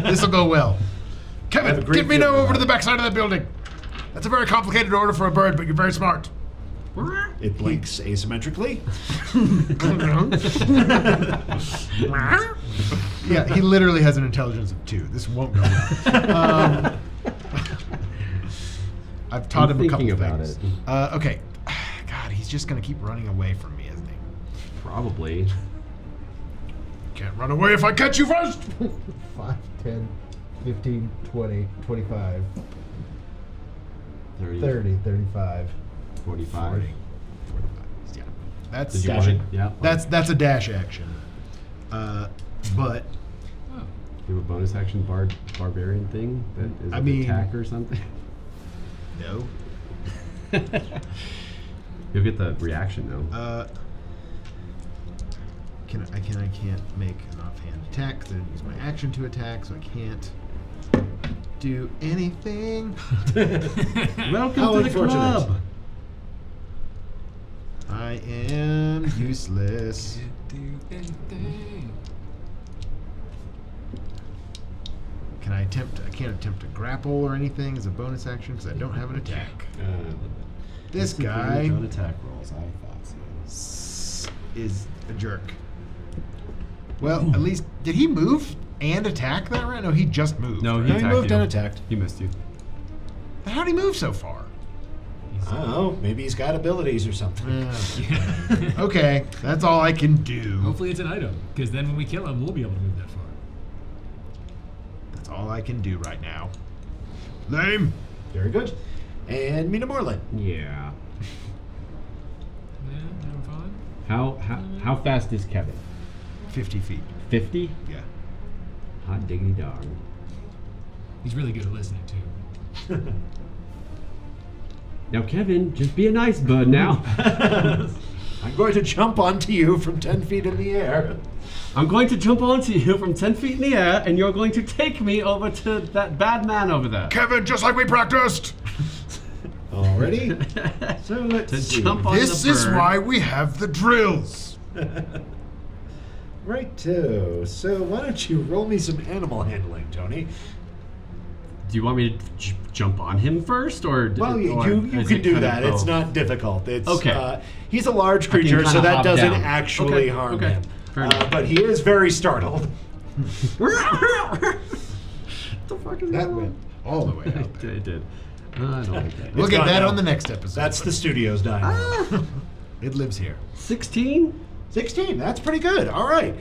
This will go well. Kevin, have a great get me feeling over about to the it. back side of that building. That's a very complicated order for a bird, but you're very smart. It blinks asymmetrically. Yeah, he literally has an intelligence of 2. This won't go well. I've taught him a couple thinking about things. Okay. God, he's just going to keep running away from me, isn't he? Probably. Can't run away if I catch you first! 5, 10, 15, 20, 25, 30, 30, 35. 45. 40. 45. Yeah. That's Did you Dashing. want it? Yeah. that's a dash action. But Do you have a bonus action barbarian thing that is I an mean- attack or something? No. You'll get the reaction though. I can't make an offhand attack. Then use my action to attack, so I can't do anything. Welcome How to the unfortunate. club. I am useless. Do anything. Can I attempt? I can't attempt to grapple or anything as a bonus action because I don't have an attack. This guy On attack rolls. I thought so. is a jerk. Well, at least did he move and attack that round? No, he just moved. No, He attacked moved you. and attacked. He missed you. How did he move so far? I don't know. Maybe he's got abilities or something. Okay, that's all I can do. Hopefully it's an item, because then when we kill him, we'll be able to move that far. That's all I can do right now. Lame. Very good. And Mina Moreland. Yeah. Yeah, having fun. How fast is Kevin? 50 feet. 50? Yeah. Hot diggity dog. He's really good at listening too. Now, Kevin, just be a nice bud now. I'm going to jump onto you from 10 feet in the air. I'm going to jump onto you from 10 feet in the air, and you're going to take me over to that bad man over there. Kevin, just like we practiced. Alrighty. So let's To see. jump on This the is bird. why we have the drills. Righto. So why don't you roll me some animal handling, Tony? Do you want me to jump on him first, or Well, or you is can it do kind of that. It's both? not difficult. It's Okay. He's a large can creature, so kinda that hop doesn't down. actually Okay, harm okay. him. Fair enough. But he is very startled. What the fuck is That on? went all the way out there. It did. I don't like that. We'll It's get gone that now. on the next episode. That's the studio's dino. It lives here. 16? 16. That's pretty good. All right.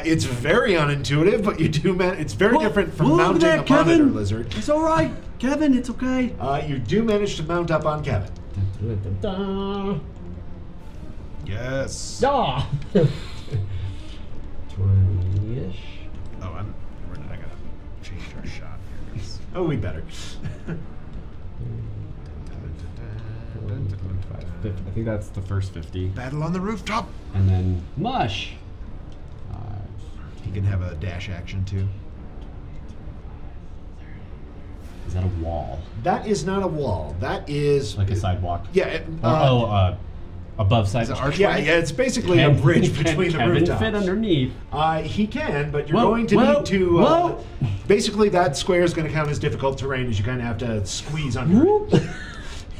It's very unintuitive, but you do. It's very different from Whoa, mounting there, a monitor Kevin. lizard. It's all right, Kevin. It's okay. You do manage to mount up on Kevin. Yes. Yeah. 20-ish. Oh, I gotta change our shot here. Oh, we better. I think that's the first 50. Battle on the rooftop. And then mush. He can have a dash action too. Is that a wall? That is not a wall. That is Like a sidewalk? Yeah. Above sidewalk. archway? Yeah, it's basically a bridge between the Kevin rooftops. fit underneath. He can, but you're Whoa, going to whoa, need to. whoa. Basically, that square is going to count as difficult terrain, as you kind of have to squeeze under it.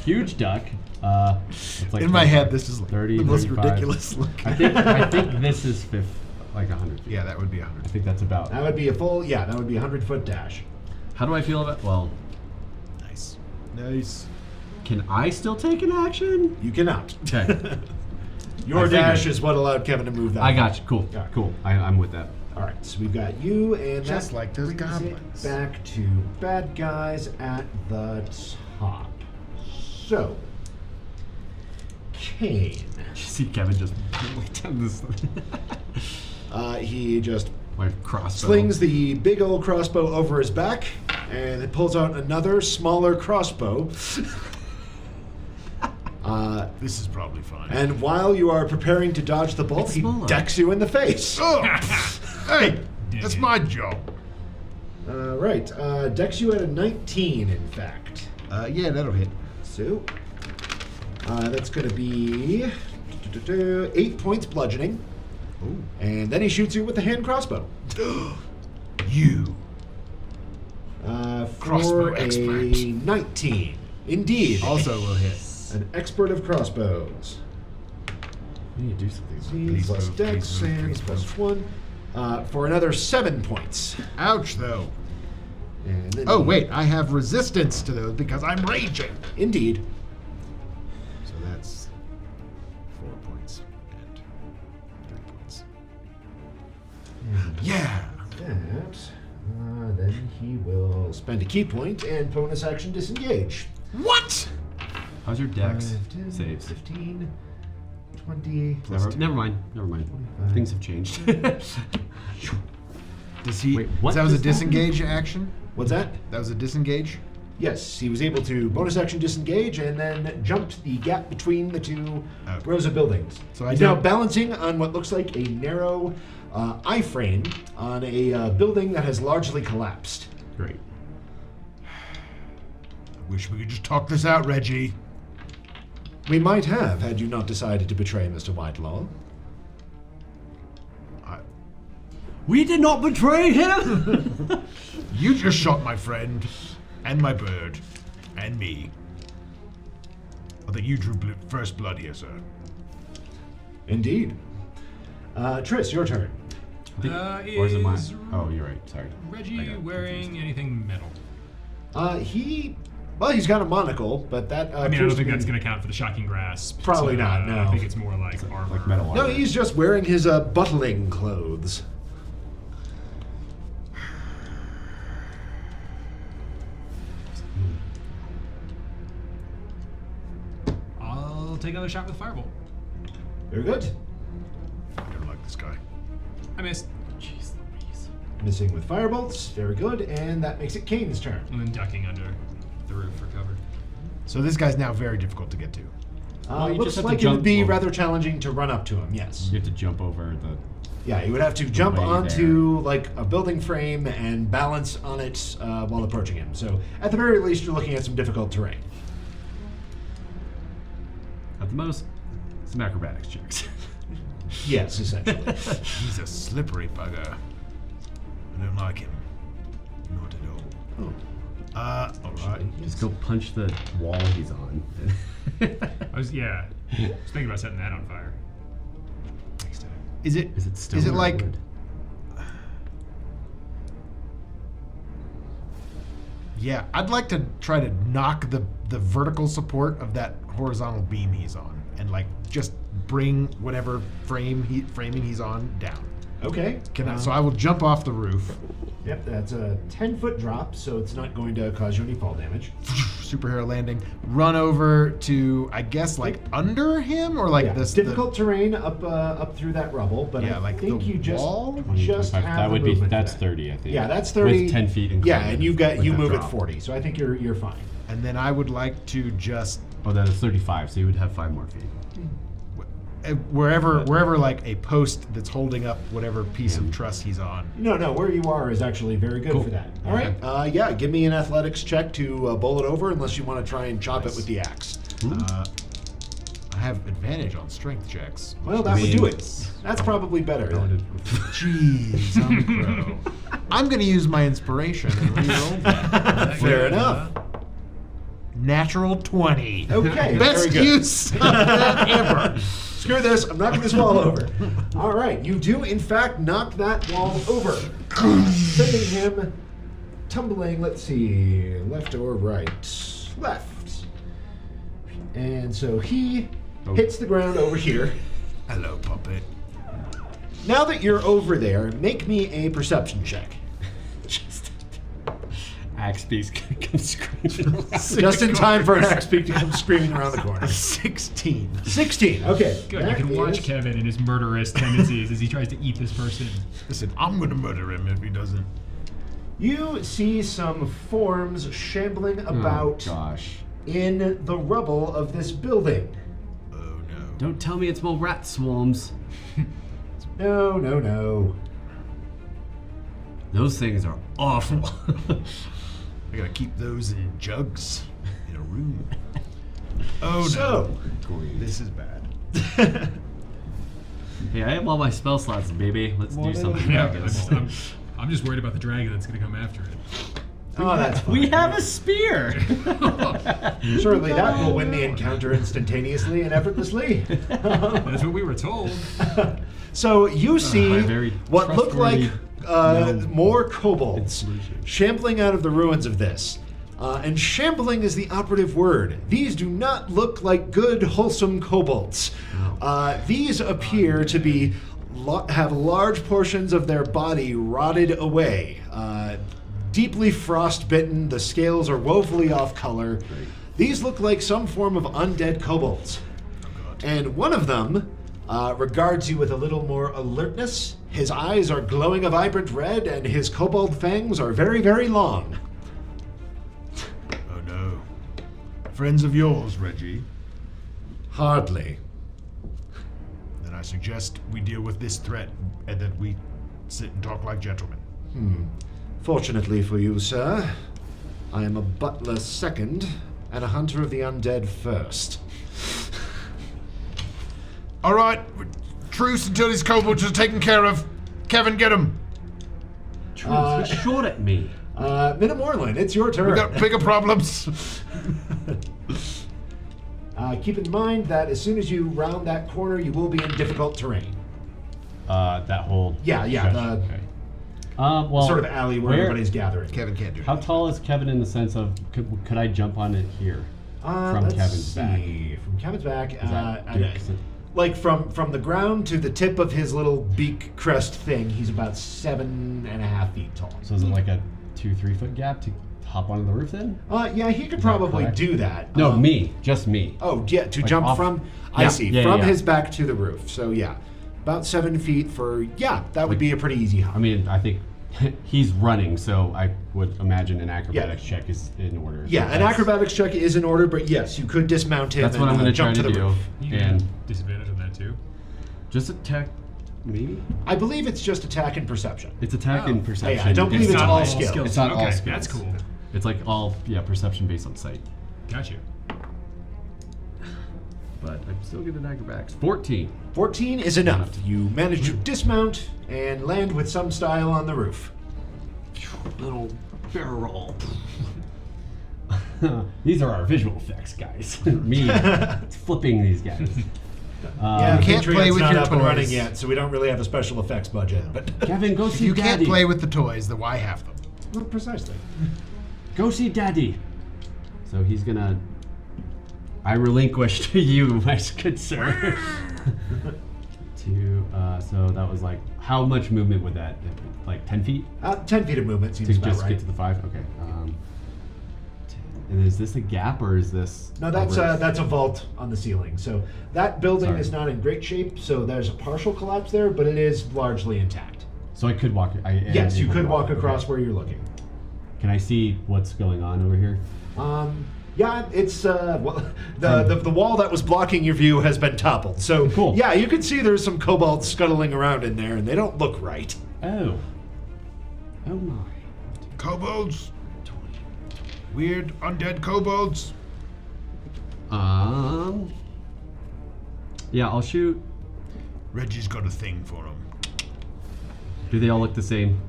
Huge duck. It's like In my head, this is like 30, the most 35. ridiculous looking. I think this is like 100 feet. Yeah, that would be I 100. think that's about. That would be a full. Yeah, that would be a 100-foot dash. How do I feel about? Well, Nice. Nice. can I still take an action? You cannot. Okay. Your I figured. dash is what allowed Kevin to move that. I got you. Cool. Yeah. Cool. I'm with that. All right, so we've got you, and Just that like those brings it goblins. back to bad guys at the top. So, Kane. Did you see Kevin just down this? He just My crossbow. slings the big old crossbow over his back, and it pulls out another smaller crossbow. This is probably fine. And while you are preparing to dodge the bolt, It's he smaller. decks you in the face. Oh! Hey, that's my job. Right, decks you at a 19, in fact. Yeah, that'll hit. So, that's going to be 8 points bludgeoning. Ooh. And then he shoots you with the hand crossbow. You. For Crossbow a expert. 19. Indeed. Also will hit. An expert of crossbows. We need to do something. Please Plus move, dex please move, and please plus move. 1. For another 7 points. Ouch, though. And then Oh, wait, I have resistance to those because I'm raging. Indeed. So that's 4 points and 3 points. Yeah. That, then he will spend a key point and bonus action disengage. What? How's your dex 5, 10, saves? 15, 20. Never mind. Things have changed. Does he? Wait, what that was a does that disengage action? What's that? That was a disengage? Yes, he was able to bonus action disengage and then jumped the gap between the two rows of buildings. So I He's now don't- balancing on what looks like a narrow I-frame on a building that has largely collapsed. Great. I wish we could just talk this out, Reggie. We might have, had you not decided to betray Mr. Whitelaw. We did not betray him! You just shot my friend, and my bird, and me. I think you drew first blood here, sir. Indeed. Triss, your turn. Or is it mine? Oh, you're right. Sorry. I Reggie got wearing anything metal? He's got a monocle, but that. I mean, I don't think that's going to count for the shocking grasp. Probably not, no. I think it's more like armor. Like metal No, armor. he's just wearing his buttling clothes. I'll take another shot with Firebolt. Very good. I don't like this guy. I missed. Jeez Louise. Missing with firebolts. Very good. And that makes it Kane's turn. And then ducking under the roof for cover. So this guy's now very difficult to get to. you Looks just have to like it would jump be over. rather challenging to run up to him, yes. You have to jump over the. Yeah, you would have to jump way onto like a building frame and balance on it while approaching him. So at the very least, you're looking at some difficult terrain. At the most, some acrobatics checks. Yes, essentially. He's a slippery bugger. I don't like him. Not at all. Alright. Just go punch the wall he's on. I was thinking about setting that on fire. Next time. Is it Is it stone Is it or like wood? Yeah, I'd like to try to knock the vertical support of that horizontal beam he's on and like just bring whatever framing he's on down. Okay. So I will jump off the roof. Yep, that's a 10-foot drop, so it's not going to cause you any fall damage. Superhero landing. Run over to, I guess, like under him or like Yeah, this. difficult terrain up through that rubble, but Yeah, I like think the you just wall? just 25. have That the would be movement for that's that. 30, I think. Yeah, that's 30. With 10 feet included. Yeah, and you with move that at drop. 40, so I think you're fine. And then I would like to just Oh, that is 35, so you would have 5 more feet. wherever like a post that's holding up whatever piece of truss he's on. No, where you are is actually very good for that. All right, give me an athletics check to bowl it over, unless you want to try and chop it with the axe. I have advantage on strength checks. Well, that would do it. That's probably better. Jeez, I'm a pro. I'm gonna use my inspiration and reroll that. Fair enough. Natural 20. Okay, Best very good. use of that ever. Screw this, I'm knocking this wall over. All right, you do in fact knock that wall over, sending him tumbling, let's see, left or right? Left. And so he hits the ground over here. Hello, puppet. Now that you're over there, make me a perception check. Axe beast comes screaming around. Just in time for an axe beak to come screaming around the corner. 16. 16, okay. Good. You That can watch is- Kevin and his murderous tendencies as he tries to eat this person. Listen, I'm gonna murder him if he doesn't. You see some forms shambling about Gosh. in the rubble of this building. Oh no. Don't tell me it's more rat swarms. No. Those things are awful. I gotta keep those in jugs in a room. Oh So, no. This is bad. Hey, I have all my spell slots, baby. Let's do something Yeah, about this. I'm just worried about the dragon that's going to come after it. oh, that's fine. We have a spear. Surely that will win the encounter instantaneously and effortlessly. That's what we were told. So you see my very what look like trustworthy more kobolds solution. shambling out of the ruins of this. And shambling is the operative word. These do not look like good, wholesome kobolds. These appear to be have large portions of their body rotted away. Deeply frostbitten, the scales are woefully off color. These look like some form of undead kobolds. And one of them regards you with a little more alertness. His eyes are glowing a vibrant red, and his kobold fangs are very, very long. Oh friends of yours, Reggie? Hardly. Then I suggest we deal with this threat and that we sit and talk like gentlemen. Fortunately for you, sir, I am a butler second and a hunter of the undead first. All right, truce until these kobolds are taken care of. Kevin, get him. Truth, he's short at me. Minamorlin, it's your turn. We got bigger problems. Keep in mind that as soon as you round that corner, you will be in difficult terrain. That whole. Yeah. Okay. Well, Sort of alley where everybody's gathering. Kevin can't do How that. tall is Kevin in the sense of could I jump on it here from Let's Kevin's back? see. From Kevin's back, Is that- like from the ground to the tip of his little beak crest thing, he's about 7.5 feet tall. So is it like a 2-3 foot gap to hop onto the roof then? Yeah, he could Is that probably correct? do that. No, just me. Oh, yeah, to Like jump off- from. Yeah, I see. yeah, From yeah. his back to the roof. So yeah, about 7 feet for. Yeah, that would be a pretty easy hop. I mean, I think he's running, so I would imagine an acrobatics check is in order. Yeah, So an that's- acrobatics check is in order, but yes, you could dismount him. That's what I'm and going to try jump to to the do. roof. You can And have disadvantage on that too. just attack, maybe? I believe it's just attack and perception. It's attack and perception. Yeah, I don't believe it's not all all skill. skills. It's not all Okay, skills. that's cool. It's like all, perception based on sight. Got you. But I'm still getting acrobatics. 14. 14 is enough. You manage to dismount and land with some style on the roof. Little barrel roll. These are our visual effects, guys. Me flipping these guys. Yeah, you can't Patreon's play with not your up and running toys. yet, so we don't really have a special effects budget. But Kevin, go see You Daddy. can't play with the toys, then why have them? well, precisely. Go see Daddy. So he's gonna. I relinquish to you, my good sir. So that was like, how much movement would that? Like 10 feet? 10 feet of movement seems To about just right. get to the 5? Okay. And is this a gap or is this? No, that's a vault on the ceiling. So that building Sorry. is not in great shape. So there's a partial collapse there, but it is largely intact. So I could walk. Yes, you able could to walk okay. across where you're looking. Can I see what's going on over here? Yeah, it's well, the wall that was blocking your view has been toppled. So Cool. yeah, you can see there's some kobolds scuttling around in there, and they don't look right. Oh. Oh my. Kobolds? Weird undead kobolds? Yeah, I'll shoot. Reggie's got a thing for them. Do they all look the same?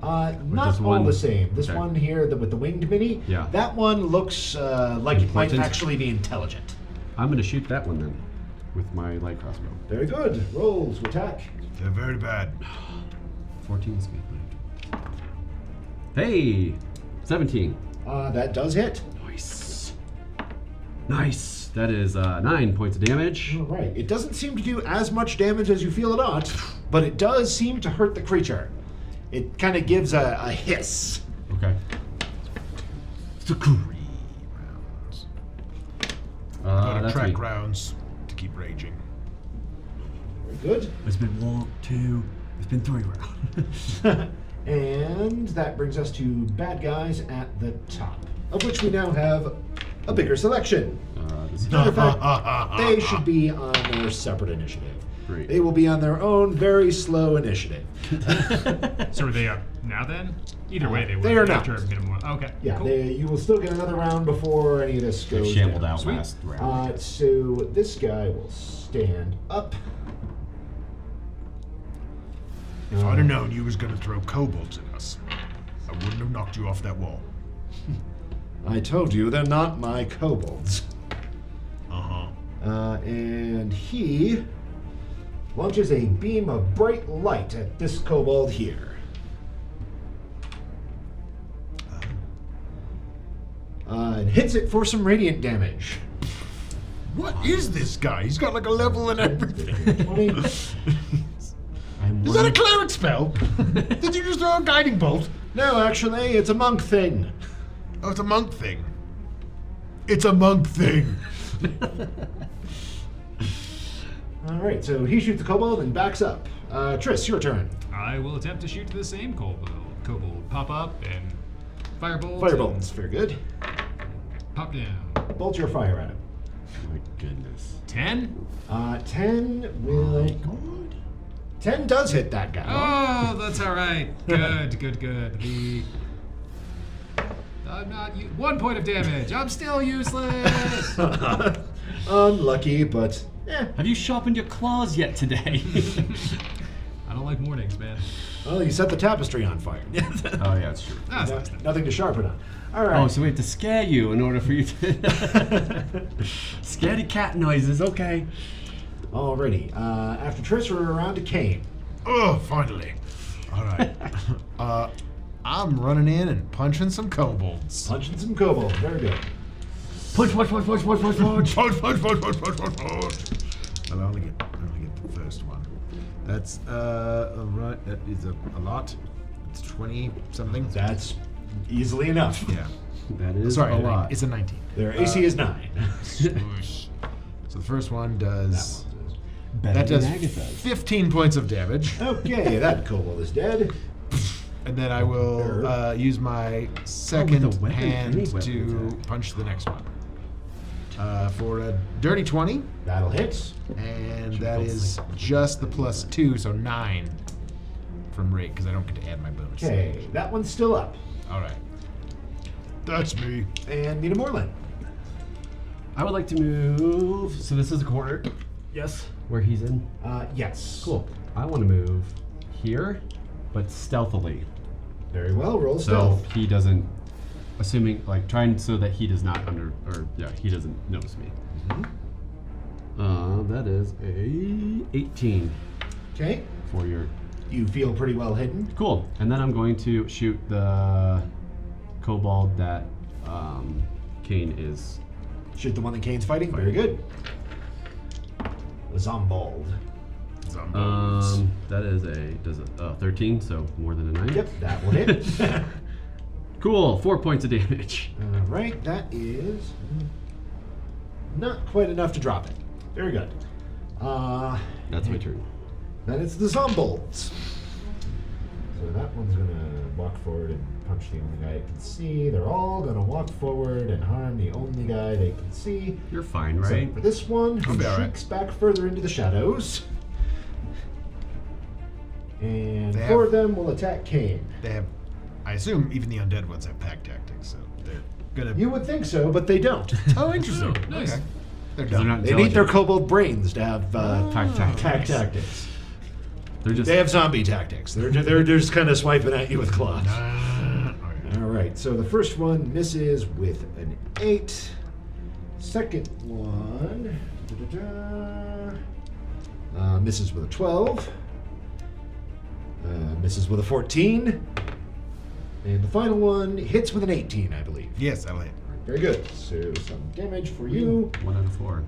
Not just all one? the same. This Okay. one here, with the winged mini, Yeah. that one looks like it might Important. actually be intelligent. I'm gonna shoot that one then, with my light crossbow. Very good. Roll to attack. They're very bad. 14 is good. Hey, 17. That does hit. Nice. Nice. That is 9 points of damage. All right. It doesn't seem to do as much damage as you feel it ought, but it does seem to hurt the creature. It kind of gives a hiss. Okay. 3 rounds. Gotta That's track me. rounds to keep raging. Very good. It's been 1, 2. It's been 3 rounds. And that brings us to bad guys at the top, of which we now have a bigger selection. This is Matter of fact, they should be on their separate initiative. Great. They will be on their own very slow initiative. So are they up now then? Either way, they were. They are not. After minimum one. Okay. Yeah, Cool. you will still get another round before any of this They goes shambled down. out Sweet. last round. So this guy will stand up. If I'd have known you was gonna throw kobolds at us, I wouldn't have knocked you off that wall. I told you they're not my kobolds. Uh-huh. And he launches a beam of bright light at this kobold here. And hits it for some radiant damage. What is this guy? He's got like a level and everything. 20. Is that a cleric spell? Did you just throw a guiding bolt? No, actually, it's a monk thing. Oh, it's a monk thing. It's a monk thing. All right, so he shoots the kobold and backs up. Triss, your turn. I will attempt to shoot to the same kobold. Kobold pop up and firebolt. Firebolts, very good. Pop down. bolt your fire at him. My goodness. 10? 10 will. 10 does hit that guy. Oh, that's all right. Good. I'm not 1 point of damage. I'm still useless. Unlucky, but Have you sharpened your claws yet today? I don't like mornings, man. well, you set the tapestry on fire. Oh yeah, that's true. That's nice. Nothing to sharpen on. All right. Oh, so we have to scare you in order for you to. Scaredy cat noises, okay. Alrighty. After Triss, we're around to Kane. Oh, finally. All right. I'm running in and punching some kobolds. Punching some kobolds. Very good. Punch. Punch. Well, I only get the first one. That's right. That is a lot. It's 20 something. That's easily enough. Yeah. That is Sorry, a lot. it's a 19. Their AC is 9. So the first one does. Better That than does Agatha's. 15 points of damage. Okay, that kobold is dead. And then I will use my second with a weapon, any hand weapon to attack. punch the next one. For a dirty 20, That'll hit. and that is just the +2, so 9 from rate, because I don't get to add my bonus. Okay, that one's still up. All right. That's me. And Nina Moreland. I would like to move. So this is a corner. Yes. Where he's in. Yes. Cool. I want to move here, but stealthily. Very well. Roll So stealth. he doesn't. Assuming, like, trying so that he does not he doesn't notice me. That is a 18 Okay. for your. You feel pretty well hidden. Cool. And then I'm going to shoot the kobold that Kane is. Shoot the one that Kane's fighting. Very good. The Zombold. Zombies. That is a 13, so more than a 9. Yep, that will hit. Cool. 4 points of damage. All right, that is not quite enough to drop it. Very good. That's my turn. Then it's the Zombolds. So that one's gonna walk forward and punch the only guy it can see. They're all gonna walk forward and harm the only guy they can see. You're fine, So right? for this one, I'll he be all right. shrinks back further into the shadows. And They 4 have- of them will attack Kane. They have, I assume even the undead ones have pack tactics, so they're gonna. You would think so, but they don't. Oh, interesting. Oh, nice. Okay. They're They're dumb. not They need their intelligent. kobold brains to have Pack tactics. tactics. They're just. They have zombie tactics. They're just kind of swiping at you with claws. Okay. All right, so the first one misses with an 8. Second one misses with a 12. Misses with a 14. And the final one hits with an 18, I believe. Yes, I'll hit. Very good. So some damage for you. 1 out of 4.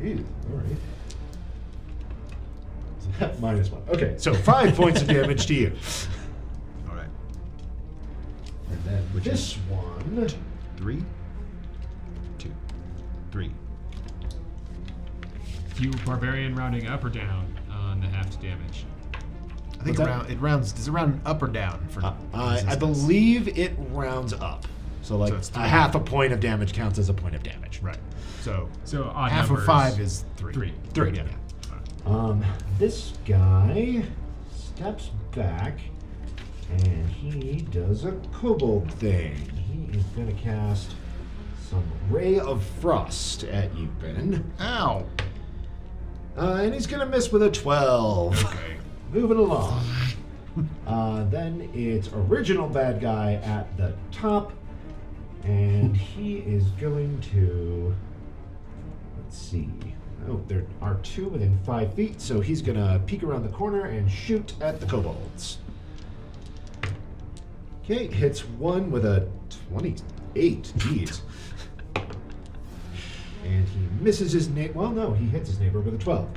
Ew, all right. -1. Okay, so 5 points of damage to you. All right. And then this one. 3, 2, 3. You barbarian rounding up or down on the half damage? I think What's that? it rounds. Does it round up or down for? I resistance? believe it rounds up. So like it's a 3. half a point of damage counts as a point of damage. Right. So So odd half numbers. of 5 is 3. 3. 3, yeah. This guy steps back and he does a kobold thing. He is going to cast some Ray of Frost at you, Ben. Ow. And he's going to miss with a 12. Okay. Moving along. Then it's original bad guy at the top. And he is going to... Let's see. Oh, there are 2 within 5 feet, so he's going to peek around the corner and shoot at the kobolds. Okay, hits 1 with a 28. Jeez. And he misses his neighbor. Well, no, he hits his neighbor with a 12.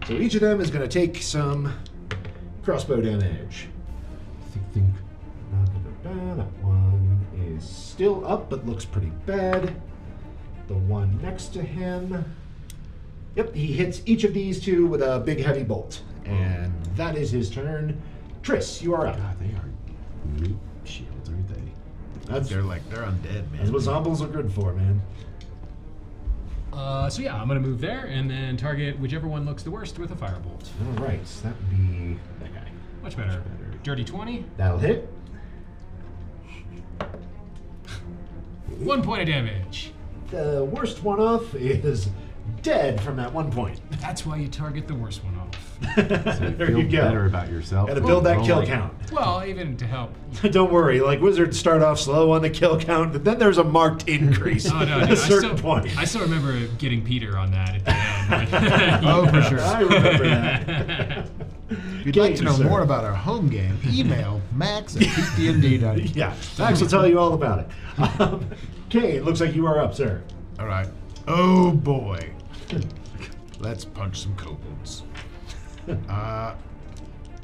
So each of them is going to take some crossbow damage. Think. That one is still up, but looks pretty bad. The one next to him. Yep, he hits each of these 2 with a big heavy bolt. And that is his turn. Triss, you are up. God, they are meat shields, aren't they? That's They're undead, man. what zombies are good for, man. So yeah, I'm gonna move there and then target whichever one looks the worst with a firebolt. All right, so that would be that guy. Much better. Dirty 20. That'll hit. 1 point of damage. The worst one off is dead from that 1 point. That's why you target the worst one off. So There feel you go. better about yourself. Gotta build that Roll kill like- count. Well, even to help. Don't worry, like wizards start off slow on the kill count, but then there's a marked increase Oh, no, at dude, a certain point. I still remember getting Peter on that at the end. Oh, for sure. I remember that. If you'd like to know more about our home game, email max@peakdnd.com. Yeah, Max will tell you all about it. Okay, it looks like you are up, sir. All right. Oh boy. Let's punch some kobolds.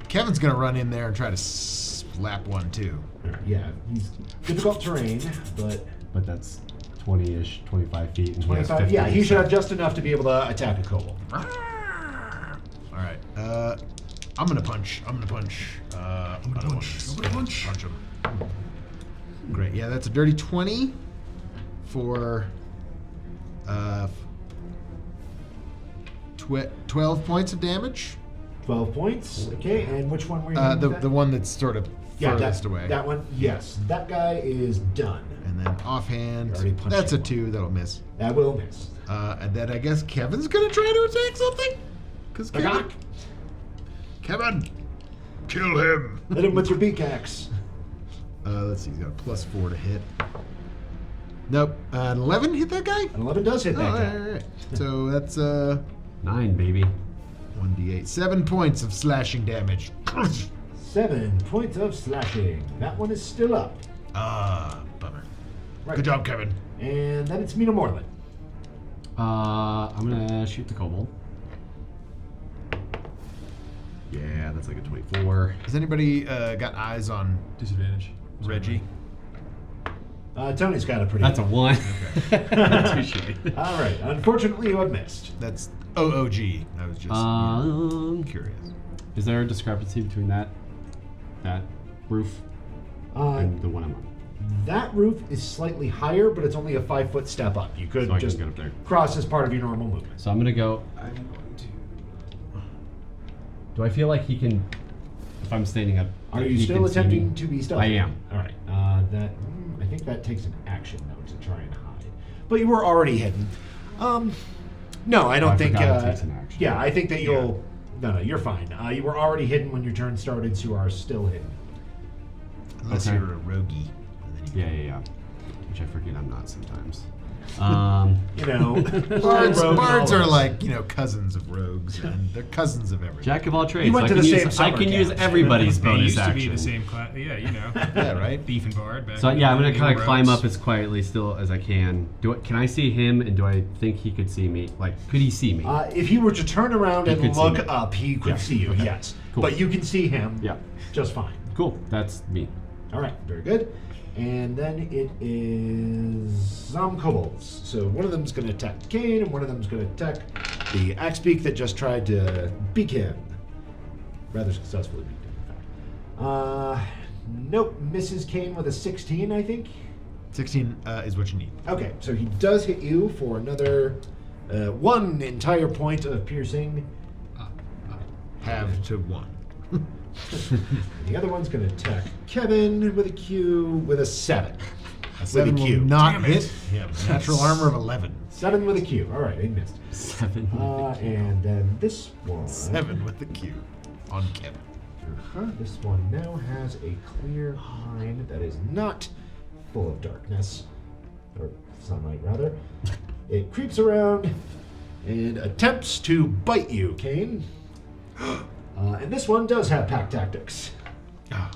Kevin's gonna run in there and try to slap one too. Yeah, he's difficult terrain, but But that's 20-ish, 25 feet. And 25. He has 50, Yeah, he should so- have just enough to be able to attack a kobold. All right. I'm gonna punch. I'm gonna punch. I'm gonna punch. Punch him. Great. Yeah, that's a dirty 20 for 12 points of damage. 12 points. Okay, and which one were you aiming at? The one that's sort of furthest away. That one, yes. That guy is done. And then offhand, You already punched that's a him. 2. That'll miss. That will miss. And then I guess Kevin's gonna try to attack something. Cause Kevin, kill him. Hit him with your beak axe. Let's see. He's got a +4 to hit. Nope. An 11 hit that guy. An 11 does hit Oh, that all guy. right, all right. So that's 9, baby. 1d8. 7 points of slashing damage. 7 points of slashing. That one is still up. Bummer. Right. Good job, Kevin. And then it's Mina Morlin. I'm gonna shoot the kobold. Yeah, that's like a 24. Has anybody got eyes on Disadvantage. Reggie? Tony's got a pretty. That's a 1. Touche. All right. Unfortunately, you have missed. That's OOG. I was just curious. Is there a discrepancy between that roof and the one I'm on? That roof is slightly higher, but it's only a 5-foot step up. You could So I can just get up there. cross as part of your normal movement. So I'm gonna go. Do I feel like he can? If I'm standing up, Are he you still can see attempting me? to be stealthy? I am. All right. I think that takes an action though to try and hide. But you were already hidden. No, I don't I think. forgot it takes an action. Yeah, I think that you'll. No, you're fine. You were already hidden when your turn started, so you are still hidden. Unless Okay. you're a roguey. And then you Yeah. Which I forget I'm not sometimes. You know, Bards are like, cousins of rogues, and they're cousins of everything. Jack of all trades. You went I to can the use, same I summer can use camps. everybody's They bonus used to action. be the same class. Yeah, Yeah, right? Beef and Bard. Back So in yeah, I'm gonna the kind of old climb roads. up as quietly still as I can. Can I see him, and do I think he could see me? Like, could he see me? If he were to turn around He and could see look me. up, he could Yeah. see you. Okay. Yes, Cool. but you can see him. Yeah. Just fine. Cool. That's me. All right, very good. And then it is some kobolds. So one of them's going to attack Kane, and one of them's going to attack the axe beak that just tried to beak him. Rather successfully beaked him, in fact. Nope, misses Kane with a 16, I think. 16 is what you need. Okay, so he does hit you for another 1 entire point of piercing. Have to 1. The other one's going to attack Kevin with a Q with a 7. A 7 with a will Q. not Damn it. hit him. Natural armor of 11. 7 with a Q. All right, he missed. 7. And then this one. 7 with the Q on Kevin. This one now has a clear line that is not full of darkness, or sunlight rather. It creeps around and attempts to bite you, Kane. And this one does have pack tactics. Ah.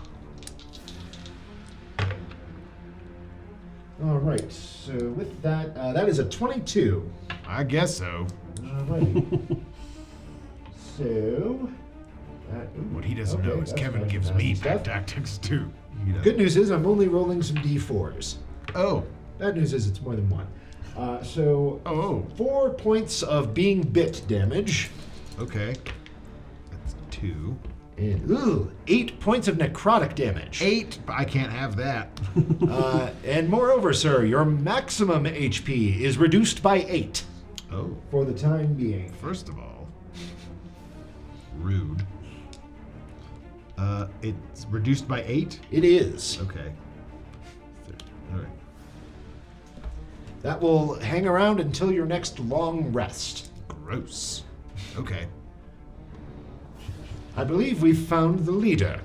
All right, so with that, that is a 22. I guess so. Alrighty. So, What he doesn't know is that's Kevin fine. gives Nasty me stuff. pack tactics too. He doesn't. Good news is I'm only rolling some d4s. Oh. Bad news is it's more than one. So, Oh. 4 points of being bit damage, Okay. That's 2. and 8 points of necrotic damage. 8. I can't have that. And moreover, sir, your maximum HP is reduced by 8. Oh, for the time being. first of all, rude. It's reduced by 8? It is. Okay. All right. That will hang around until your next long rest. Gross. Okay. I believe we've found the leader.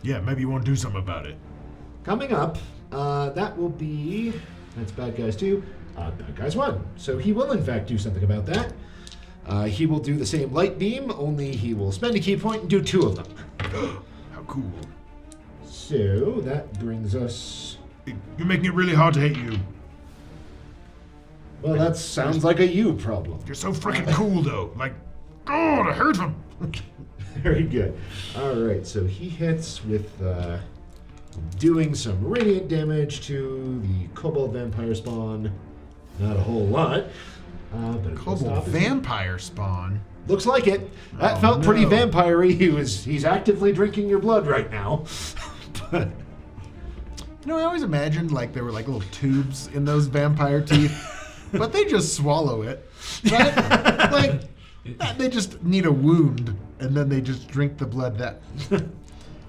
Yeah, maybe you want to do something about it. Coming up, that will be... That's bad guys 2. Bad guys 1. So he will in fact do something about that. He will do the same light beam, only he will spend a key point and do 2 of them. How cool. So that brings us... You're making it really hard to hate you. Well, that sounds like a you problem. You're so freaking cool, though. Like, God, I heard him. Very good. All right, so he hits with doing some radiant damage to the kobold vampire spawn. Not a whole lot. But it will Kobold stop his- vampire spawn. Looks like it. That Oh, felt pretty no. vampire-y. He's actively drinking your blood right now. But You know, I always imagined like there were like little tubes in those vampire teeth, but they just swallow it. Right? Like they just need a wound, and then they just drink the blood. That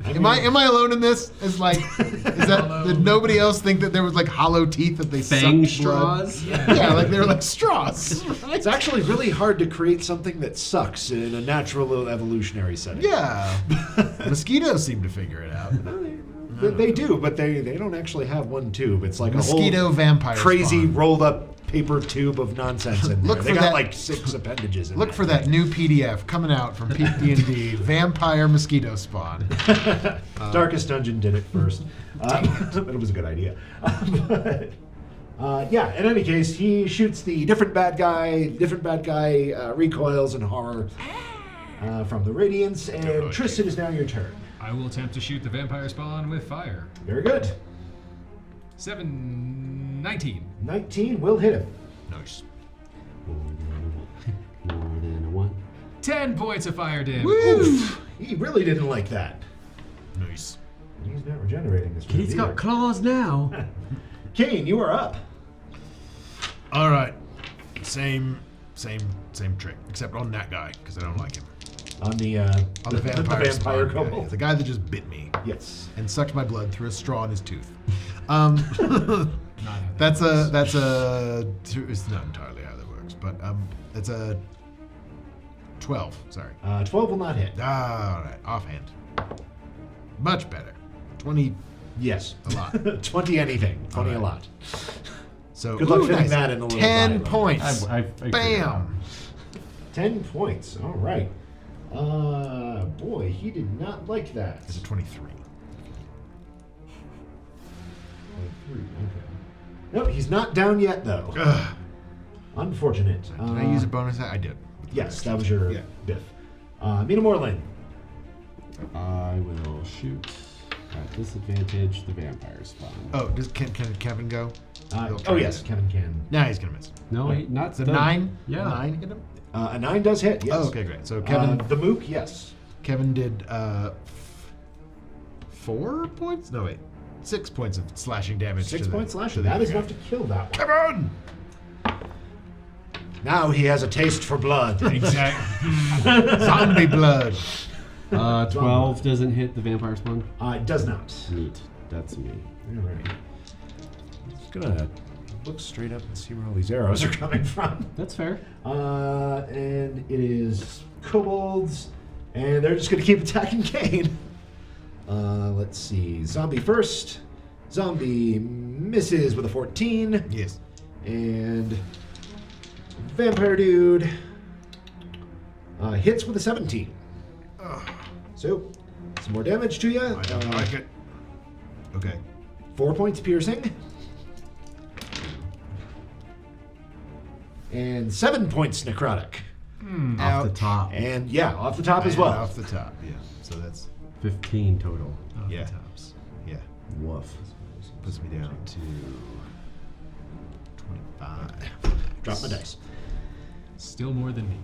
am I alone in this? Is that did nobody else think that there was like hollow teeth that they Fang sucked blood? straws? Yeah, like they were like straws. it's actually really hard to create something that sucks in a natural evolutionary setting. Yeah, mosquitoes seem to figure it out. They do, but they don't actually have one tube. It's like a Mosquito whole vampire crazy spawn. rolled up paper tube of nonsense in there. Look They for got that- like 6 appendages in Look for that new PDF coming out from PeakDnd, Vampire Mosquito Spawn. Darkest Dungeon did it first. It was a good idea. Yeah, in any case, he shoots the different bad guy recoils in horror from the Radiance, and Tristan, is now your turn. I will attempt to shoot the vampire spawn with fire. Very good. 19. 19 will hit him. Nice. More than a 1. 10 points of fire damage. Oof, he really didn't like that. Nice. He's not regenerating this round He's either. got claws now. Kane, you are up. All right. Same trick, except on that guy because I don't like him. On the vampire spawn guy. kobold. The guy that just bit me Yes. and sucked my blood through a straw in his tooth. Not how that works. It's not entirely how that works, but it's a 12. Sorry. 12 will not hit. All right. Offhand. Much better. 20. Yes. A lot. 20 anything. 20 a Alright. lot. So Good luck ooh, fitting nice. that in a little 10 dialogue. points. I figured it out. Bam. 10 points. All right. Boy, he did not like that. It's a 23. 23, okay. Nope, he's not down yet, though. Ugh. Unfortunate. Did I use a bonus? I did. Yes, that was your Yeah. biff. Mina Moreland. I will shoot at disadvantage the vampire spawn. Oh, can Kevin go? He'll try Oh, yes, it. Kevin can. Nah, he's gonna miss. No, not It's a the 9. Yeah. 9 hit him. A 9 does hit, yes. Oh, okay, great. So Kevin, The Mook, yes. Kevin did 4 points. No, wait, 6 points of slashing damage. 6 to the- points to slashing. the That is other enough to kill that one. guy. Kevin. Now he has a taste for blood. Exactly. Zombie blood. 12 doesn't hit the vampire spawn. It does not. Neat. That's me. All right. Just gonna look straight up and see where all these arrows are coming from. That's fair. And it is kobolds, and they're just gonna keep attacking Kane. Let's see. Zombie first. Zombie misses with a 14, Yes. and vampire dude hits with a 17. So, some more damage to you. I don't like it. Okay. 4 points piercing. And 7 points necrotic. Off the top. And yeah, off the top as And well. Off the top. Yeah. So that's 15 total. Off Yeah. the tops. yeah. Woof. Puts me down to 25. Drop my dice. Still more than me.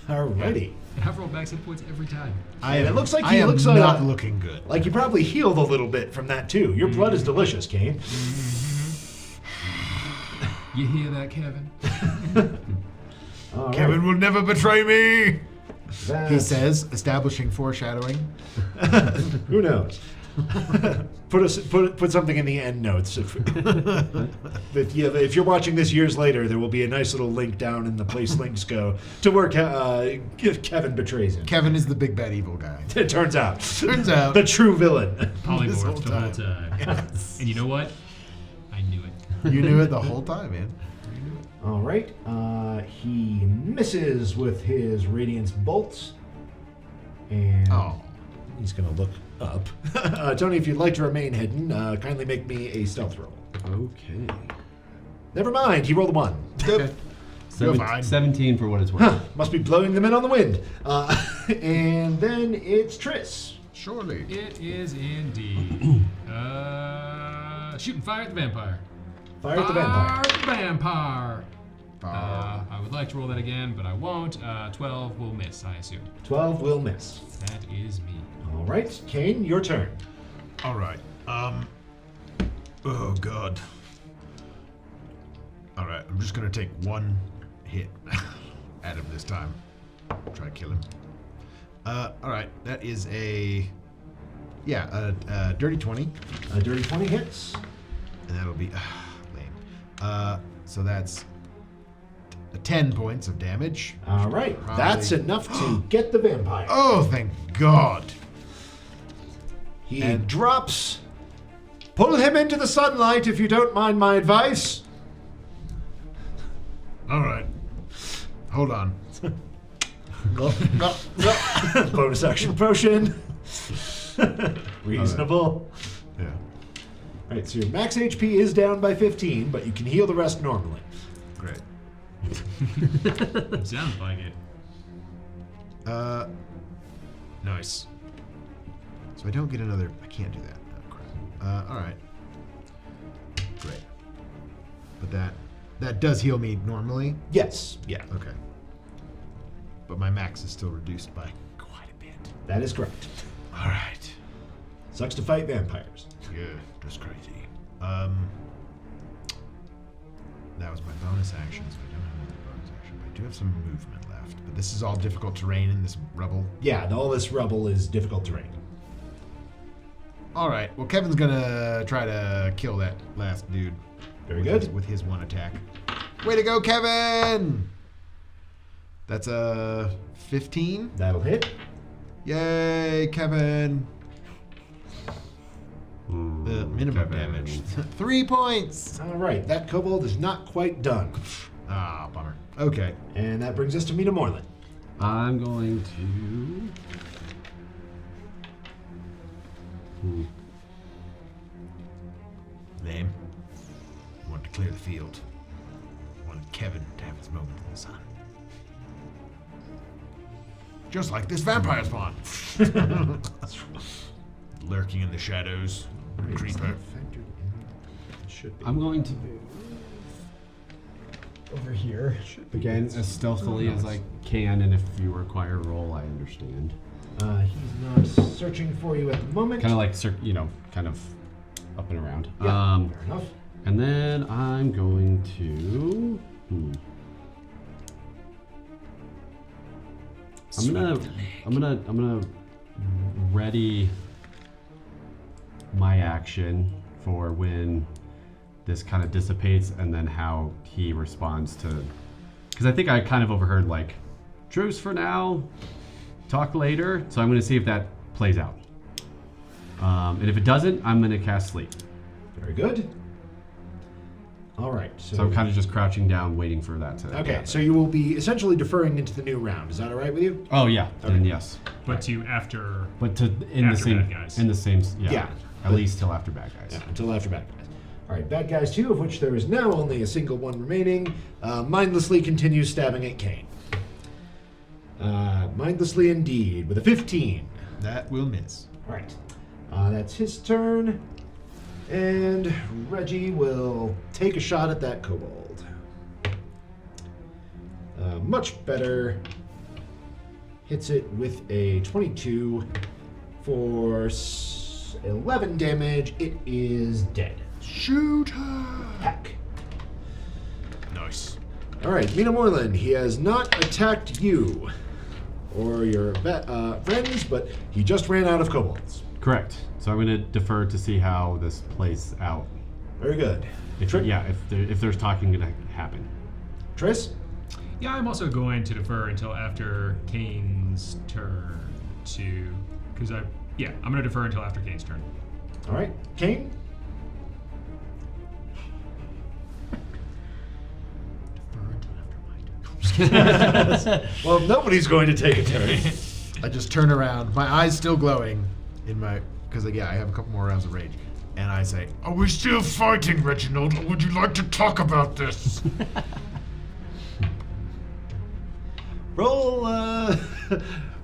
Alrighty. And I've rolled back hit points every time. And it looks like I he am looks not looking good. like you probably healed a little bit from that too. Your blood is delicious, Kane. You hear that, Kevin? All Kevin will never betray me. right. He says, establishing foreshadowing. Who knows? Put something in the end notes. If you're watching this years later, there will be a nice little link down in the place links go to where Kevin betrays him. Kevin is the big bad evil guy. It turns out. Turns out. The true villain. Polymorph the whole time. And you know what? I knew it. You knew it the whole time, man. You knew it. All right. He misses with his Radiance bolts. And he's going to look up. Tony, if you'd like to remain hidden, kindly make me a stealth roll. Okay. Never mind. He rolled a 1. Okay. You're fine. 17 for what it's worth. Huh, must be blowing them in on the wind. And then it's Triss. Surely. It is indeed. Shooting fire at the vampire. Fire at the vampire. Fire at the vampire. I would like to roll that again, but I won't. 12 will miss, I assume. 12 will miss. That is me. All right, Kane, your turn. All right. Oh God. All right. I'm just gonna take one hit at him this time. Try to kill him. All right. That is a dirty 20, A dirty 20 hits. and that'll be lame. So that's 10 points of damage. All right, Probably- that's enough to get the vampire. Oh, thank God. He and- drops. Pull him into the sunlight if you don't mind my advice. All right. Hold on. Bonus action potion. Reasonable. Yeah. All right, so your max HP is down by 15, but you can heal the rest normally. Great. Sounds like it. Nice. So I don't get another. I can't do that. Oh, crap. All right. Great. But that does heal me normally. Yes, yeah, Okay. But my max is still reduced by quite a bit. that is correct. All right. Sucks to fight vampires. Yeah, that's crazy. That was my bonus action, so I don't have another bonus action. But I do have some movement left. But this is all difficult terrain in this rubble. Yeah, all this rubble is difficult terrain. All right. Well, Kevin's gonna try to kill that last dude. Very with good. With his one attack. Way to go, Kevin! That's a 15. That'll hit. Yay, Kevin! The minimum Kevin. damage. 3 points. All right, that kobold is not quite done. Ah, bummer. Okay. And that brings us to Mina Morland. I'm going to. Name. I wanted to clear the field. I wanted Kevin to have his moment in the sun. Just like this vampire spawn. Lurking in the shadows. Creeper. Should be. I'm going to Over here. again as stealthily as I can, and if you require a roll, I understand. He's not searching for you at the moment. Kind of like kind of up and around. Yeah, fair enough. And then I'm going to. I'm gonna ready my action for when this kind of dissipates, and then how he responds to. Because I think I kind of overheard like, truce for now, talk later. So I'm gonna see if that plays out. And if it doesn't, I'm gonna cast sleep. Very good. All right. So I'm kind of just crouching down, waiting for that to. Okay, happen. so you will be essentially deferring into the new round. Is that all right with you? Oh yeah, then yes. But to after. But in After the same, bad guys. in the same, yeah, Yeah. at least till after bad guys. Yeah, until after bad guys. All right, bad guys 2, of which there is now only a single one remaining, mindlessly continues stabbing at Kane. Mindlessly indeed, with a 15. That will miss. All right, that's his turn. And Reggie will take a shot at that kobold. Much better. Hits it with a 22 for 11 damage. It is dead. Shoot her! Heck. All right, Mina Moreland, he has not attacked you or your friends, but he just ran out of kobolds. Correct. So I'm going to defer to see how this plays out. Very good. If there's talking going to happen. Triss? Yeah, I'm also going to defer until after Kane's turn I'm going to defer until after Kane's turn. All right, Kane? Well, nobody's going to take a turn. I just turn around, my eyes still glowing because I have a couple more rounds of rage. And I say, Are we still fighting, Reginald, or would you like to talk about this? Roll,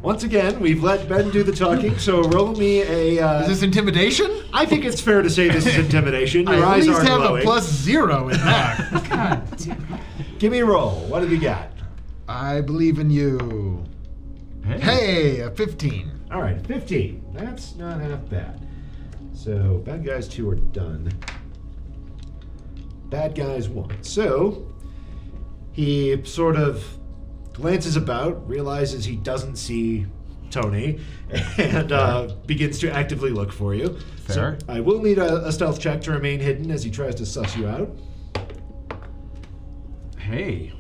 once again, we've let Ben do the talking, so roll me a... is this intimidation? I think it's fair to say this is intimidation. Your I eyes at least are have glowing. a +0 in that. God damn it. Give me a roll. What have you got? I believe in you. Hey, a 15. All right, 15. That's not half bad. So, bad guys 2 are done. Bad guys 1. So, he sort of glances about, realizes he doesn't see Tony, and begins to actively look for you. Fair. So I will need a stealth check to remain hidden as he tries to suss you out. Hey.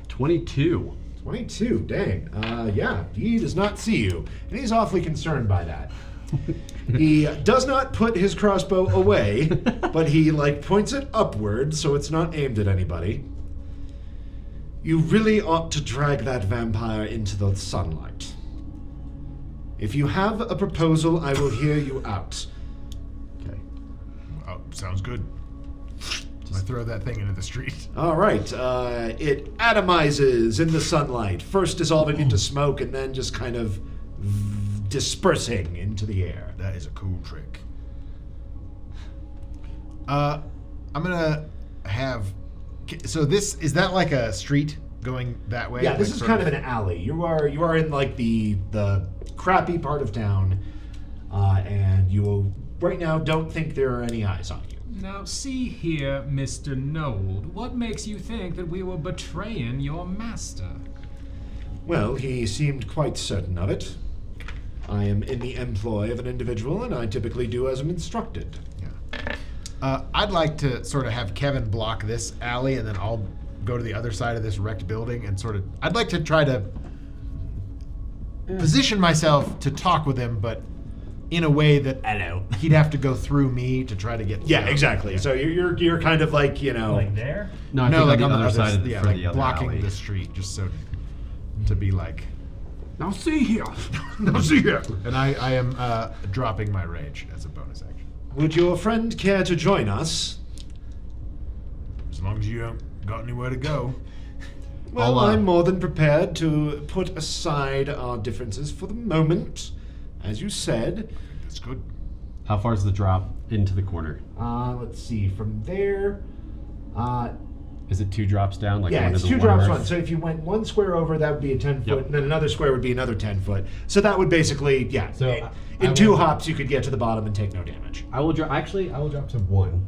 22. 22, dang. Yeah, he does not see you, and he's awfully concerned by that. He does not put his crossbow away, but he points it upward so it's not aimed at anybody. You really ought to drag that vampire into the sunlight. If you have a proposal, I will hear you out. Okay. Oh, sounds good. I throw that thing into the street. All right, it atomizes in the sunlight, first dissolving into smoke and then just kind of dispersing into the air. That is a cool trick. I'm gonna have. So is that like a street going that way? Yeah, this is kind of an alley. You are in the crappy part of town, and you right now don't think there are any eyes on you. Now, see here, Mr. Nold, what makes you think that we were betraying your master? Well, he seemed quite certain of it. I am in the employ of an individual, and I typically do as I'm instructed. Yeah. I'd like to sort of have Kevin block this alley, and then I'll go to the other side of this wrecked building and sort of. I'd like to try to position myself to talk with him, but in a way that he'd have to go through me to try to get. Yeah, exactly. Yeah. So you're kind of like there? No, I think like on the other side side of yeah, for like the other blocking alley. the street, just so to be like. Now see here. Now see here. And I am dropping my rage as a bonus action. Would your friend care to join us? As long as you haven't got anywhere to go. Well, I'm more than prepared to put aside our differences for the moment, as you said. That's good. How far is the drop into the corner? Let's see, from there. Is it 2 drops down? Like Yeah, one it's to the 2 drops earth? one. So if you went 1 square over, that would be a 10 foot, Yep. and then another square would be another 10 foot. So that would basically, yeah. So in I 2 will- hops, you could get to the bottom and take no damage. I will drop. Actually, I will drop to 1,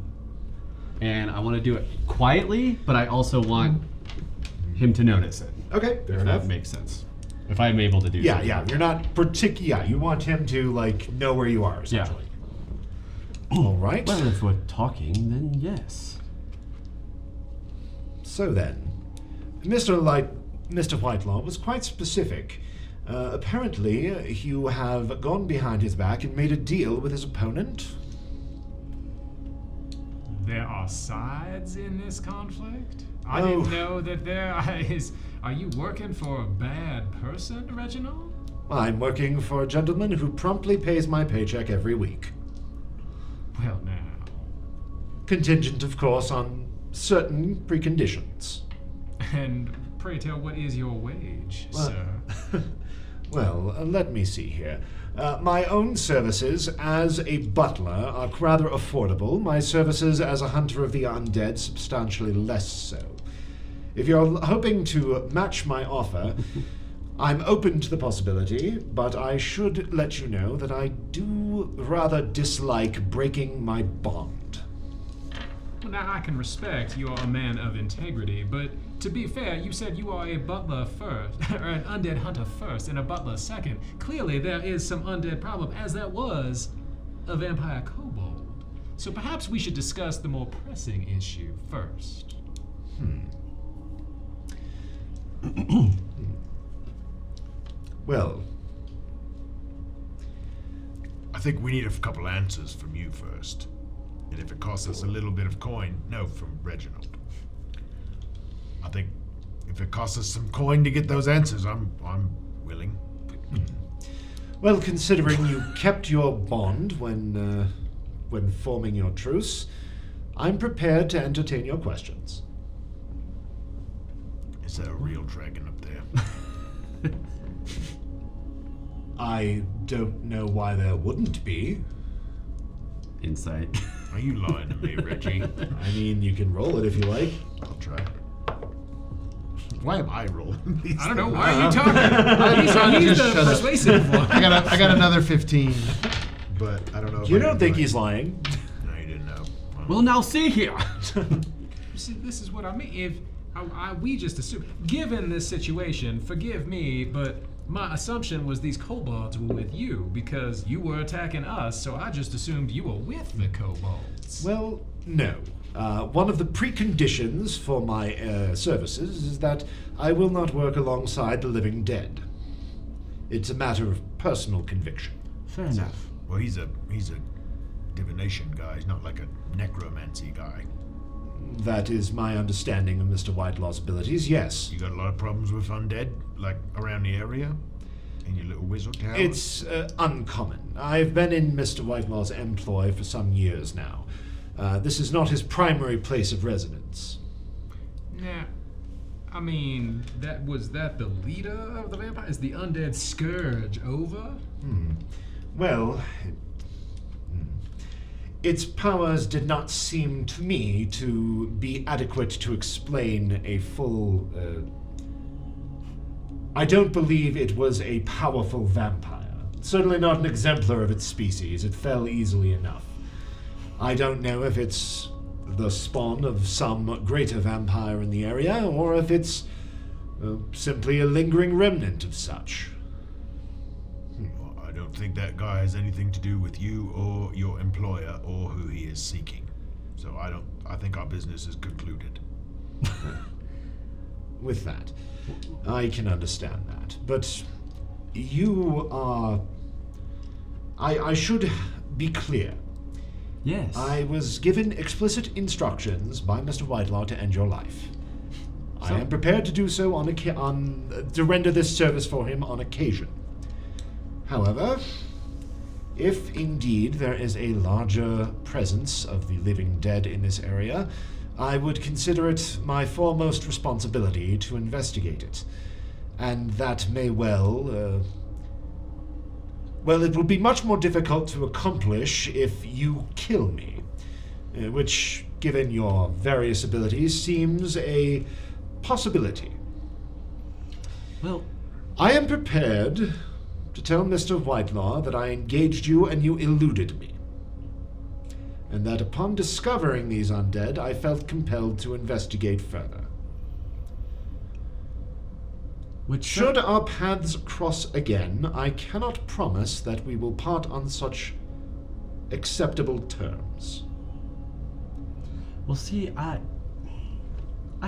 and I want to do it quietly, but I also want him to notice it. Okay, fair If enough. that makes sense. If I'm able to do. Yeah, something. yeah. You're not yeah. You want him to know where you are, essentially. All right. Well, if we're talking, then yes. So then, Mr. Whitelaw was quite specific. Apparently, you have gone behind his back and made a deal with his opponent. There are sides in this conflict? I Oh. didn't know that there is. Are you working for a bad person, Reginald? I'm working for a gentleman who promptly pays my paycheck every week. Well, now. Contingent, of course, on certain preconditions. And pray tell, what is your wage, Well- sir? Well, let me see here. My own services as a butler are rather affordable. My services as a hunter of the undead substantially less so. If you're hoping to match my offer, I'm open to the possibility, but I should let you know that I do rather dislike breaking my bond. Now, I can respect you are a man of integrity, but to be fair, you said you are a butler first, or an undead hunter first, and a butler second. Clearly, there is some undead problem, as there was a vampire kobold. So perhaps we should discuss the more pressing issue first. Well, I think we need a couple answers from you first. And if it costs us a little bit of coin, no, from Reginald. I think if it costs us some coin to get those answers, I'm willing. well, considering you kept your bond when forming your truce, I'm prepared to entertain your questions. Is there a real dragon up there? I don't know why there wouldn't be. Insight. Are you lying to me, Reggie? I mean, you can roll it if you like. I'll try. Why am I rolling these I don't know, things? why are you talking? He's the persuasive one. I got another 15, but I don't know. If You I don't can think do it. he's lying. No, you didn't know. Well, now see here. See, this is what I mean. If we just assume, given this situation, forgive me, but my assumption was these kobolds were with you because you were attacking us, so I just assumed you were with the kobolds. Well, no. One of the preconditions for my services is that I will not work alongside the living dead. It's a matter of personal conviction. Fair enough. Well, he's a divination guy. He's not like a necromancy guy. That is my understanding of Mr. Whitelaw's abilities, yes. You got a lot of problems with undead, like around the area? In your little wizard tower? It's uncommon. I've been in Mr. Whitelaw's employ for some years now. This is not his primary place of residence. Nah, I mean, was that the leader of the vampires? The undead scourge over? Well, its powers did not seem to me to be adequate to explain a full... I don't believe it was a powerful vampire. Certainly not an exemplar of its species. It fell easily enough. I don't know if it's the spawn of some greater vampire in the area, or if it's simply a lingering remnant of such. Well, I don't think that guy has anything to do with you or your employer or who he is seeking. So I think our business is concluded. With that, I can understand that. But you are... I should be clear. Yes. I was given explicit instructions by Mr. Whitelaw to end your life. I am prepared to do so to render this service for him on occasion. However, if indeed there is a larger presence of the living dead in this area, I would consider it my foremost responsibility to investigate it. And that may well, it will be much more difficult to accomplish if you kill me, which, given your various abilities, seems a possibility. Well, I am prepared to tell Mr. Whitelaw that I engaged you and you eluded me, and that upon discovering these undead, I felt compelled to investigate further. Should our paths cross again, I cannot promise that we will part on such acceptable terms. Well, see, I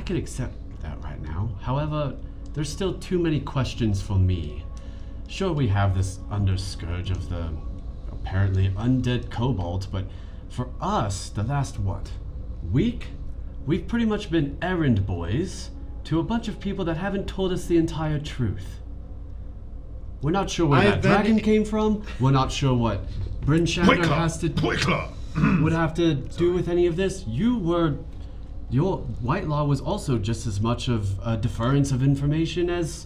can accept that right now. However, there's still too many questions for me. Sure, we have this under scourge of the apparently undead kobolds, but for us, the last, week? We've pretty much been errand boys to a bunch of people that haven't told us the entire truth. We're not sure where that dragon came from. We're not sure what Bryn Shander has to would have to do with any of this. Your Whitelaw was also just as much of a deference of information as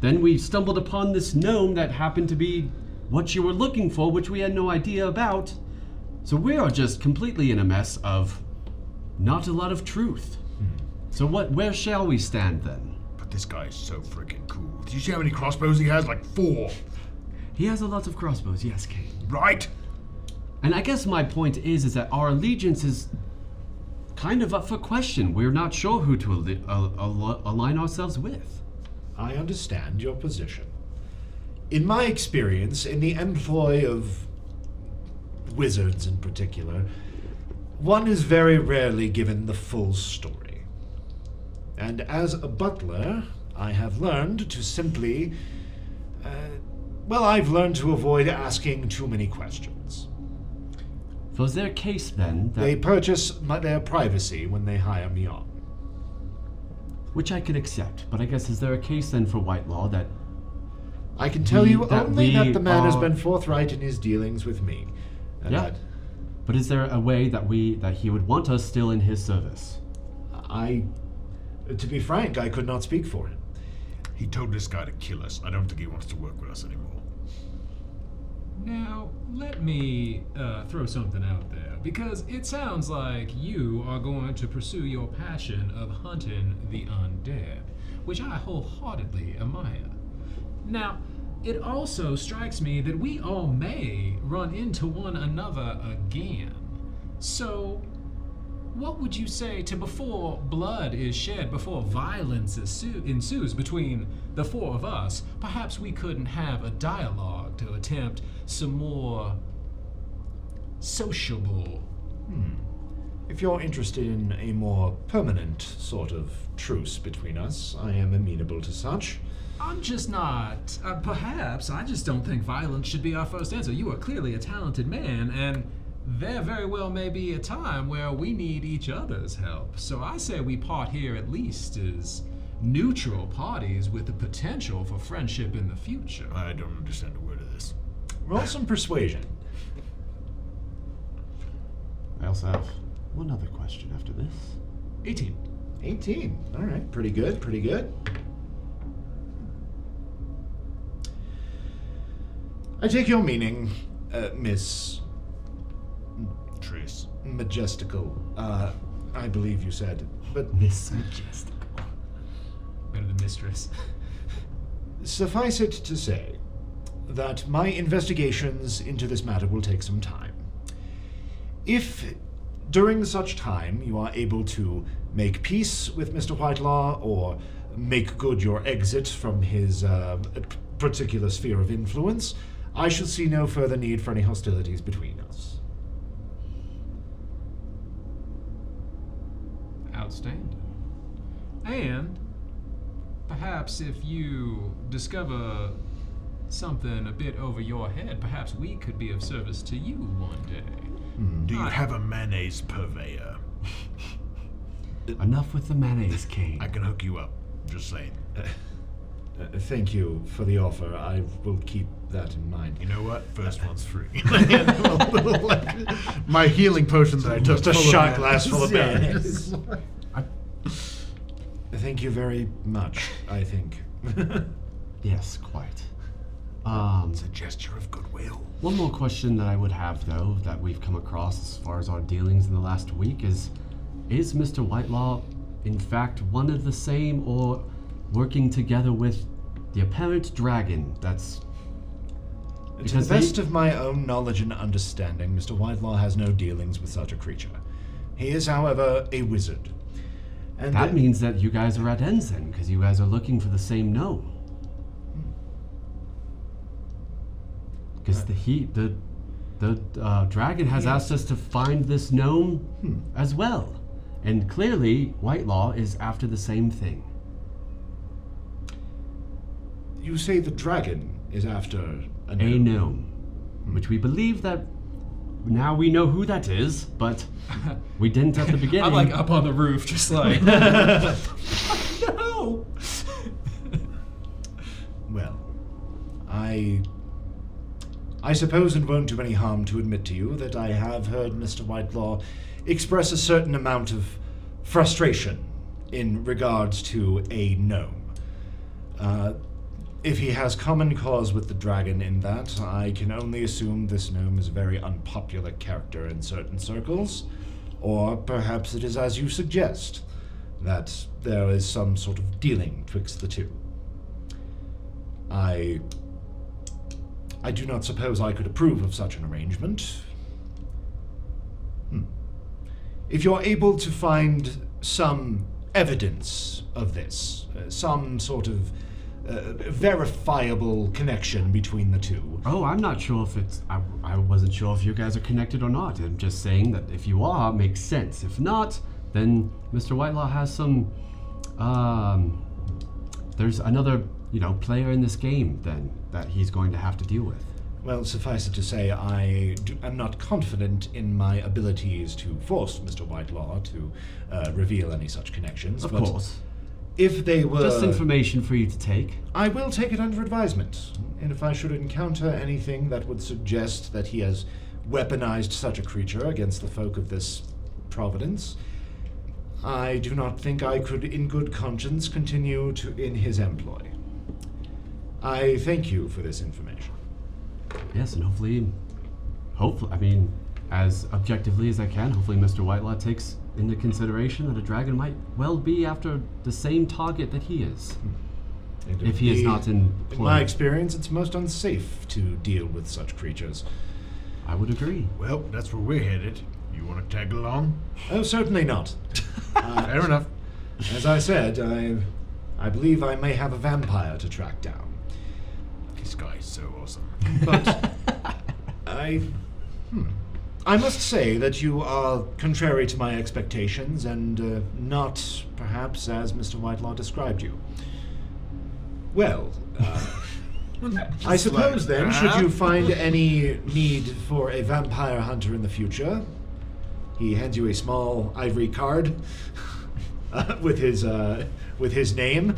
then we stumbled upon this gnome that happened to be what you were looking for, which we had no idea about. So we are just completely in a mess of not a lot of truth. So where shall we stand then? But this guy is so freaking cool. Did you see how many crossbows he has? Like 4. He has a lot of crossbows, yes, Kate. Right? And I guess my point is that our allegiance is kind of up for question. We're not sure who to align ourselves with. I understand your position. In my experience, in the employ of wizards in particular, one is very rarely given the full story. And as a butler, I have learned to simply, I've learned to avoid asking too many questions. So is there a case then that... They purchase their privacy when they hire me on. Which I can accept, but I guess is there a case then for Whitelaw that... I can tell you only that the man has are- been forthright in his dealings with me. And Yeah. that But is there a way that he would want us still in his service? to be frank, I could not speak for him. He told this guy to kill us. I don't think he wants to work with us anymore. Now, let me throw something out there, because it sounds like you are going to pursue your passion of hunting the undead, which I wholeheartedly admire. Now, it also strikes me that we all may run into one another again. So, what would you say to before blood is shed, before violence ensues between the four of us? Perhaps we couldn't have a dialogue to attempt some more sociable. If you're interested in a more permanent sort of truce between us, I am amenable to such. I'm just not. Perhaps I just don't think violence should be our first answer. You are clearly a talented man, and there very well may be a time where we need each other's help. So I say we part here at least as neutral parties with the potential for friendship in the future. I don't understand a word of this. Roll some persuasion. I also have one other question after this. 18. 18. All right, pretty good, pretty good. I take your meaning, Miss Trace. Majestical. I believe you said, but Miss Majestical. Better than mistress. suffice it to say that my investigations into this matter will take some time. If during such time you are able to make peace with Mr. Whitelaw or make good your exit from his particular sphere of influence, I shall see no further need for any hostilities between us. Outstanding. And perhaps if you discover something a bit over your head, perhaps we could be of service to you one day. Do you have a mayonnaise purveyor? Enough with the mayonnaise, King. I can hook you up. Just saying. Thank you for the offer. I will keep that in mind. You know what? First one's free. My healing potion that I took. Just a full of shot glass full of mayonnaise. mayonnaise. Thank you very much, I think. Yes, quite. It's a gesture of goodwill. One more question that I would have, though, that we've come across as far as our dealings in the last week is Mr. Whitelaw, in fact, one of the same or working together with the apparent dragon that's... To the best of my own knowledge and understanding, Mr. Whitelaw has no dealings with such a creature. He is, however, a wizard. And That means that you guys are at ends then, because you guys are looking for the same gnome. Because the dragon has asked us to find this gnome as well. And clearly, Whitelaw is after the same thing. You say the dragon is after a A gnome. gnome. Which we believe that now we know who that is, but we didn't at the beginning. I'm like up on the roof, just like, no! Well, I suppose it won't do any harm to admit to you that I have heard Mr. Whitelaw express a certain amount of frustration in regards to a gnome. If he has common cause with the dragon in that, I can only assume this gnome is a very unpopular character in certain circles, or perhaps it is as you suggest, that there is some sort of dealing twixt the two. I do not suppose I could approve of such an arrangement. if you're able to find some evidence of this, some sort of verifiable connection between the two. Oh, I'm not sure if it's... I wasn't sure if you guys are connected or not. I'm just saying that if you are, it makes sense. If not, then Mr. Whitelaw has some... there's another, player in this game then that he's going to have to deal with. Well, suffice it to say, I'm not confident in my abilities to force Mr. Whitelaw to reveal any such connections. Of but course. If they were... Just information for you to take. I will take it under advisement. And if I should encounter anything that would suggest that he has weaponized such a creature against the folk of this providence, I do not think I could, in good conscience, continue in his employ. I thank you for this information. Yes, and hopefully, as objectively as I can, hopefully Mr. Whitelaw takes into consideration that a dragon might well be after the same target that he is. If he is not In employed. my experience, it's most unsafe to deal with such creatures. I would agree. Well, that's where we're headed. You want to tag along? Oh, certainly not. Fair enough. As I said, I believe I may have a vampire to track down. This guy is so awesome. But I must say that you are contrary to my expectations and not perhaps as Mr. Whitelaw described you. Well, I suppose then, should you find any need for a vampire hunter in the future, he hands you a small ivory card with his name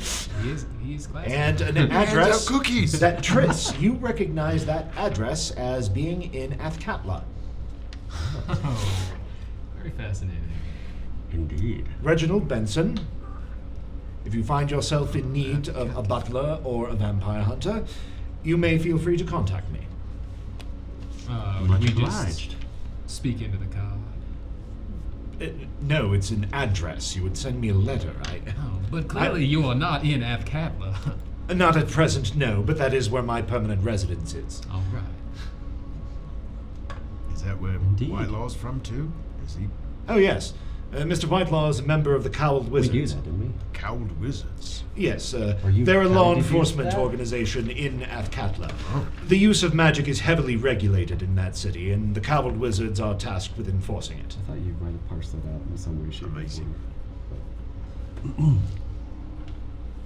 He's classy. and an address. cookies. That Triss, you recognize that address as being in Athkatla. Oh, very fascinating. Indeed. Reginald Benson, if you find yourself in need of a butler or a vampire hunter, you may feel free to contact me. Much We just obliged. speak into the card. No, it's an address. You would send me a letter, right? Oh, but clearly you are not in Athkatla. Not at present, no, but that is where my permanent residence is. All right. Is that where Indeed. Whitelaw's from too? Is he Oh, yes. Mr. Whitelaw is a member of the Cowled We Wizards. do that, didn't we? Cowled Wizards? Yes, you they're a law founded enforcement that? organization in Athkatla. Oh. The use of magic is heavily regulated in that city, and the Cowled Wizards are tasked with enforcing it. I thought you might have parsed that out in some way, shape, or Amazing. form.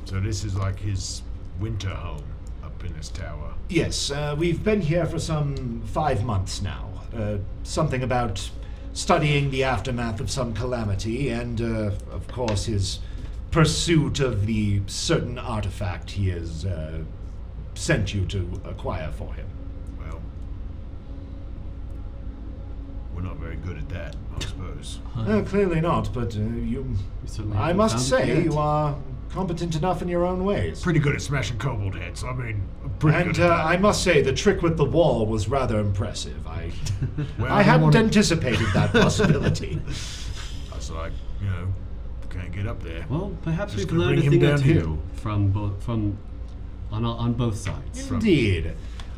So this is like his winter home up in this tower. Yes, we've been here for some 5 months now. Something about studying the aftermath of some calamity, and, of course, his pursuit of the certain artifact he has sent you to acquire for him. Well, we're not very good at that, I suppose. Clearly not, but You certainly I haven't must found it say, yet. you are competent enough in your own ways. Pretty good at smashing kobold heads. I mean, pretty And good at that. I must say, the trick with the wall was rather impressive. Well, I didn't hadn't wanna- anticipated that possibility. I was like, can't get up there. Well, perhaps Just we've gonna learned a bring him thing or down here. two on both sides. Indeed.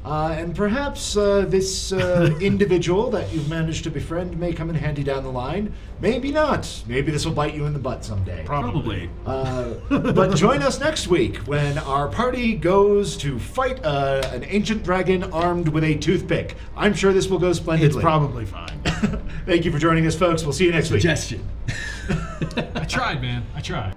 And perhaps this individual that you've managed to befriend may come in handy down the line. Maybe not. Maybe this will bite you in the butt someday. Probably. But join us next week when our party goes to fight an ancient dragon armed with a toothpick. I'm sure this will go splendidly. It's probably fine. Thank you for joining us, folks. We'll see you next week. Suggestion. I tried, man. I tried.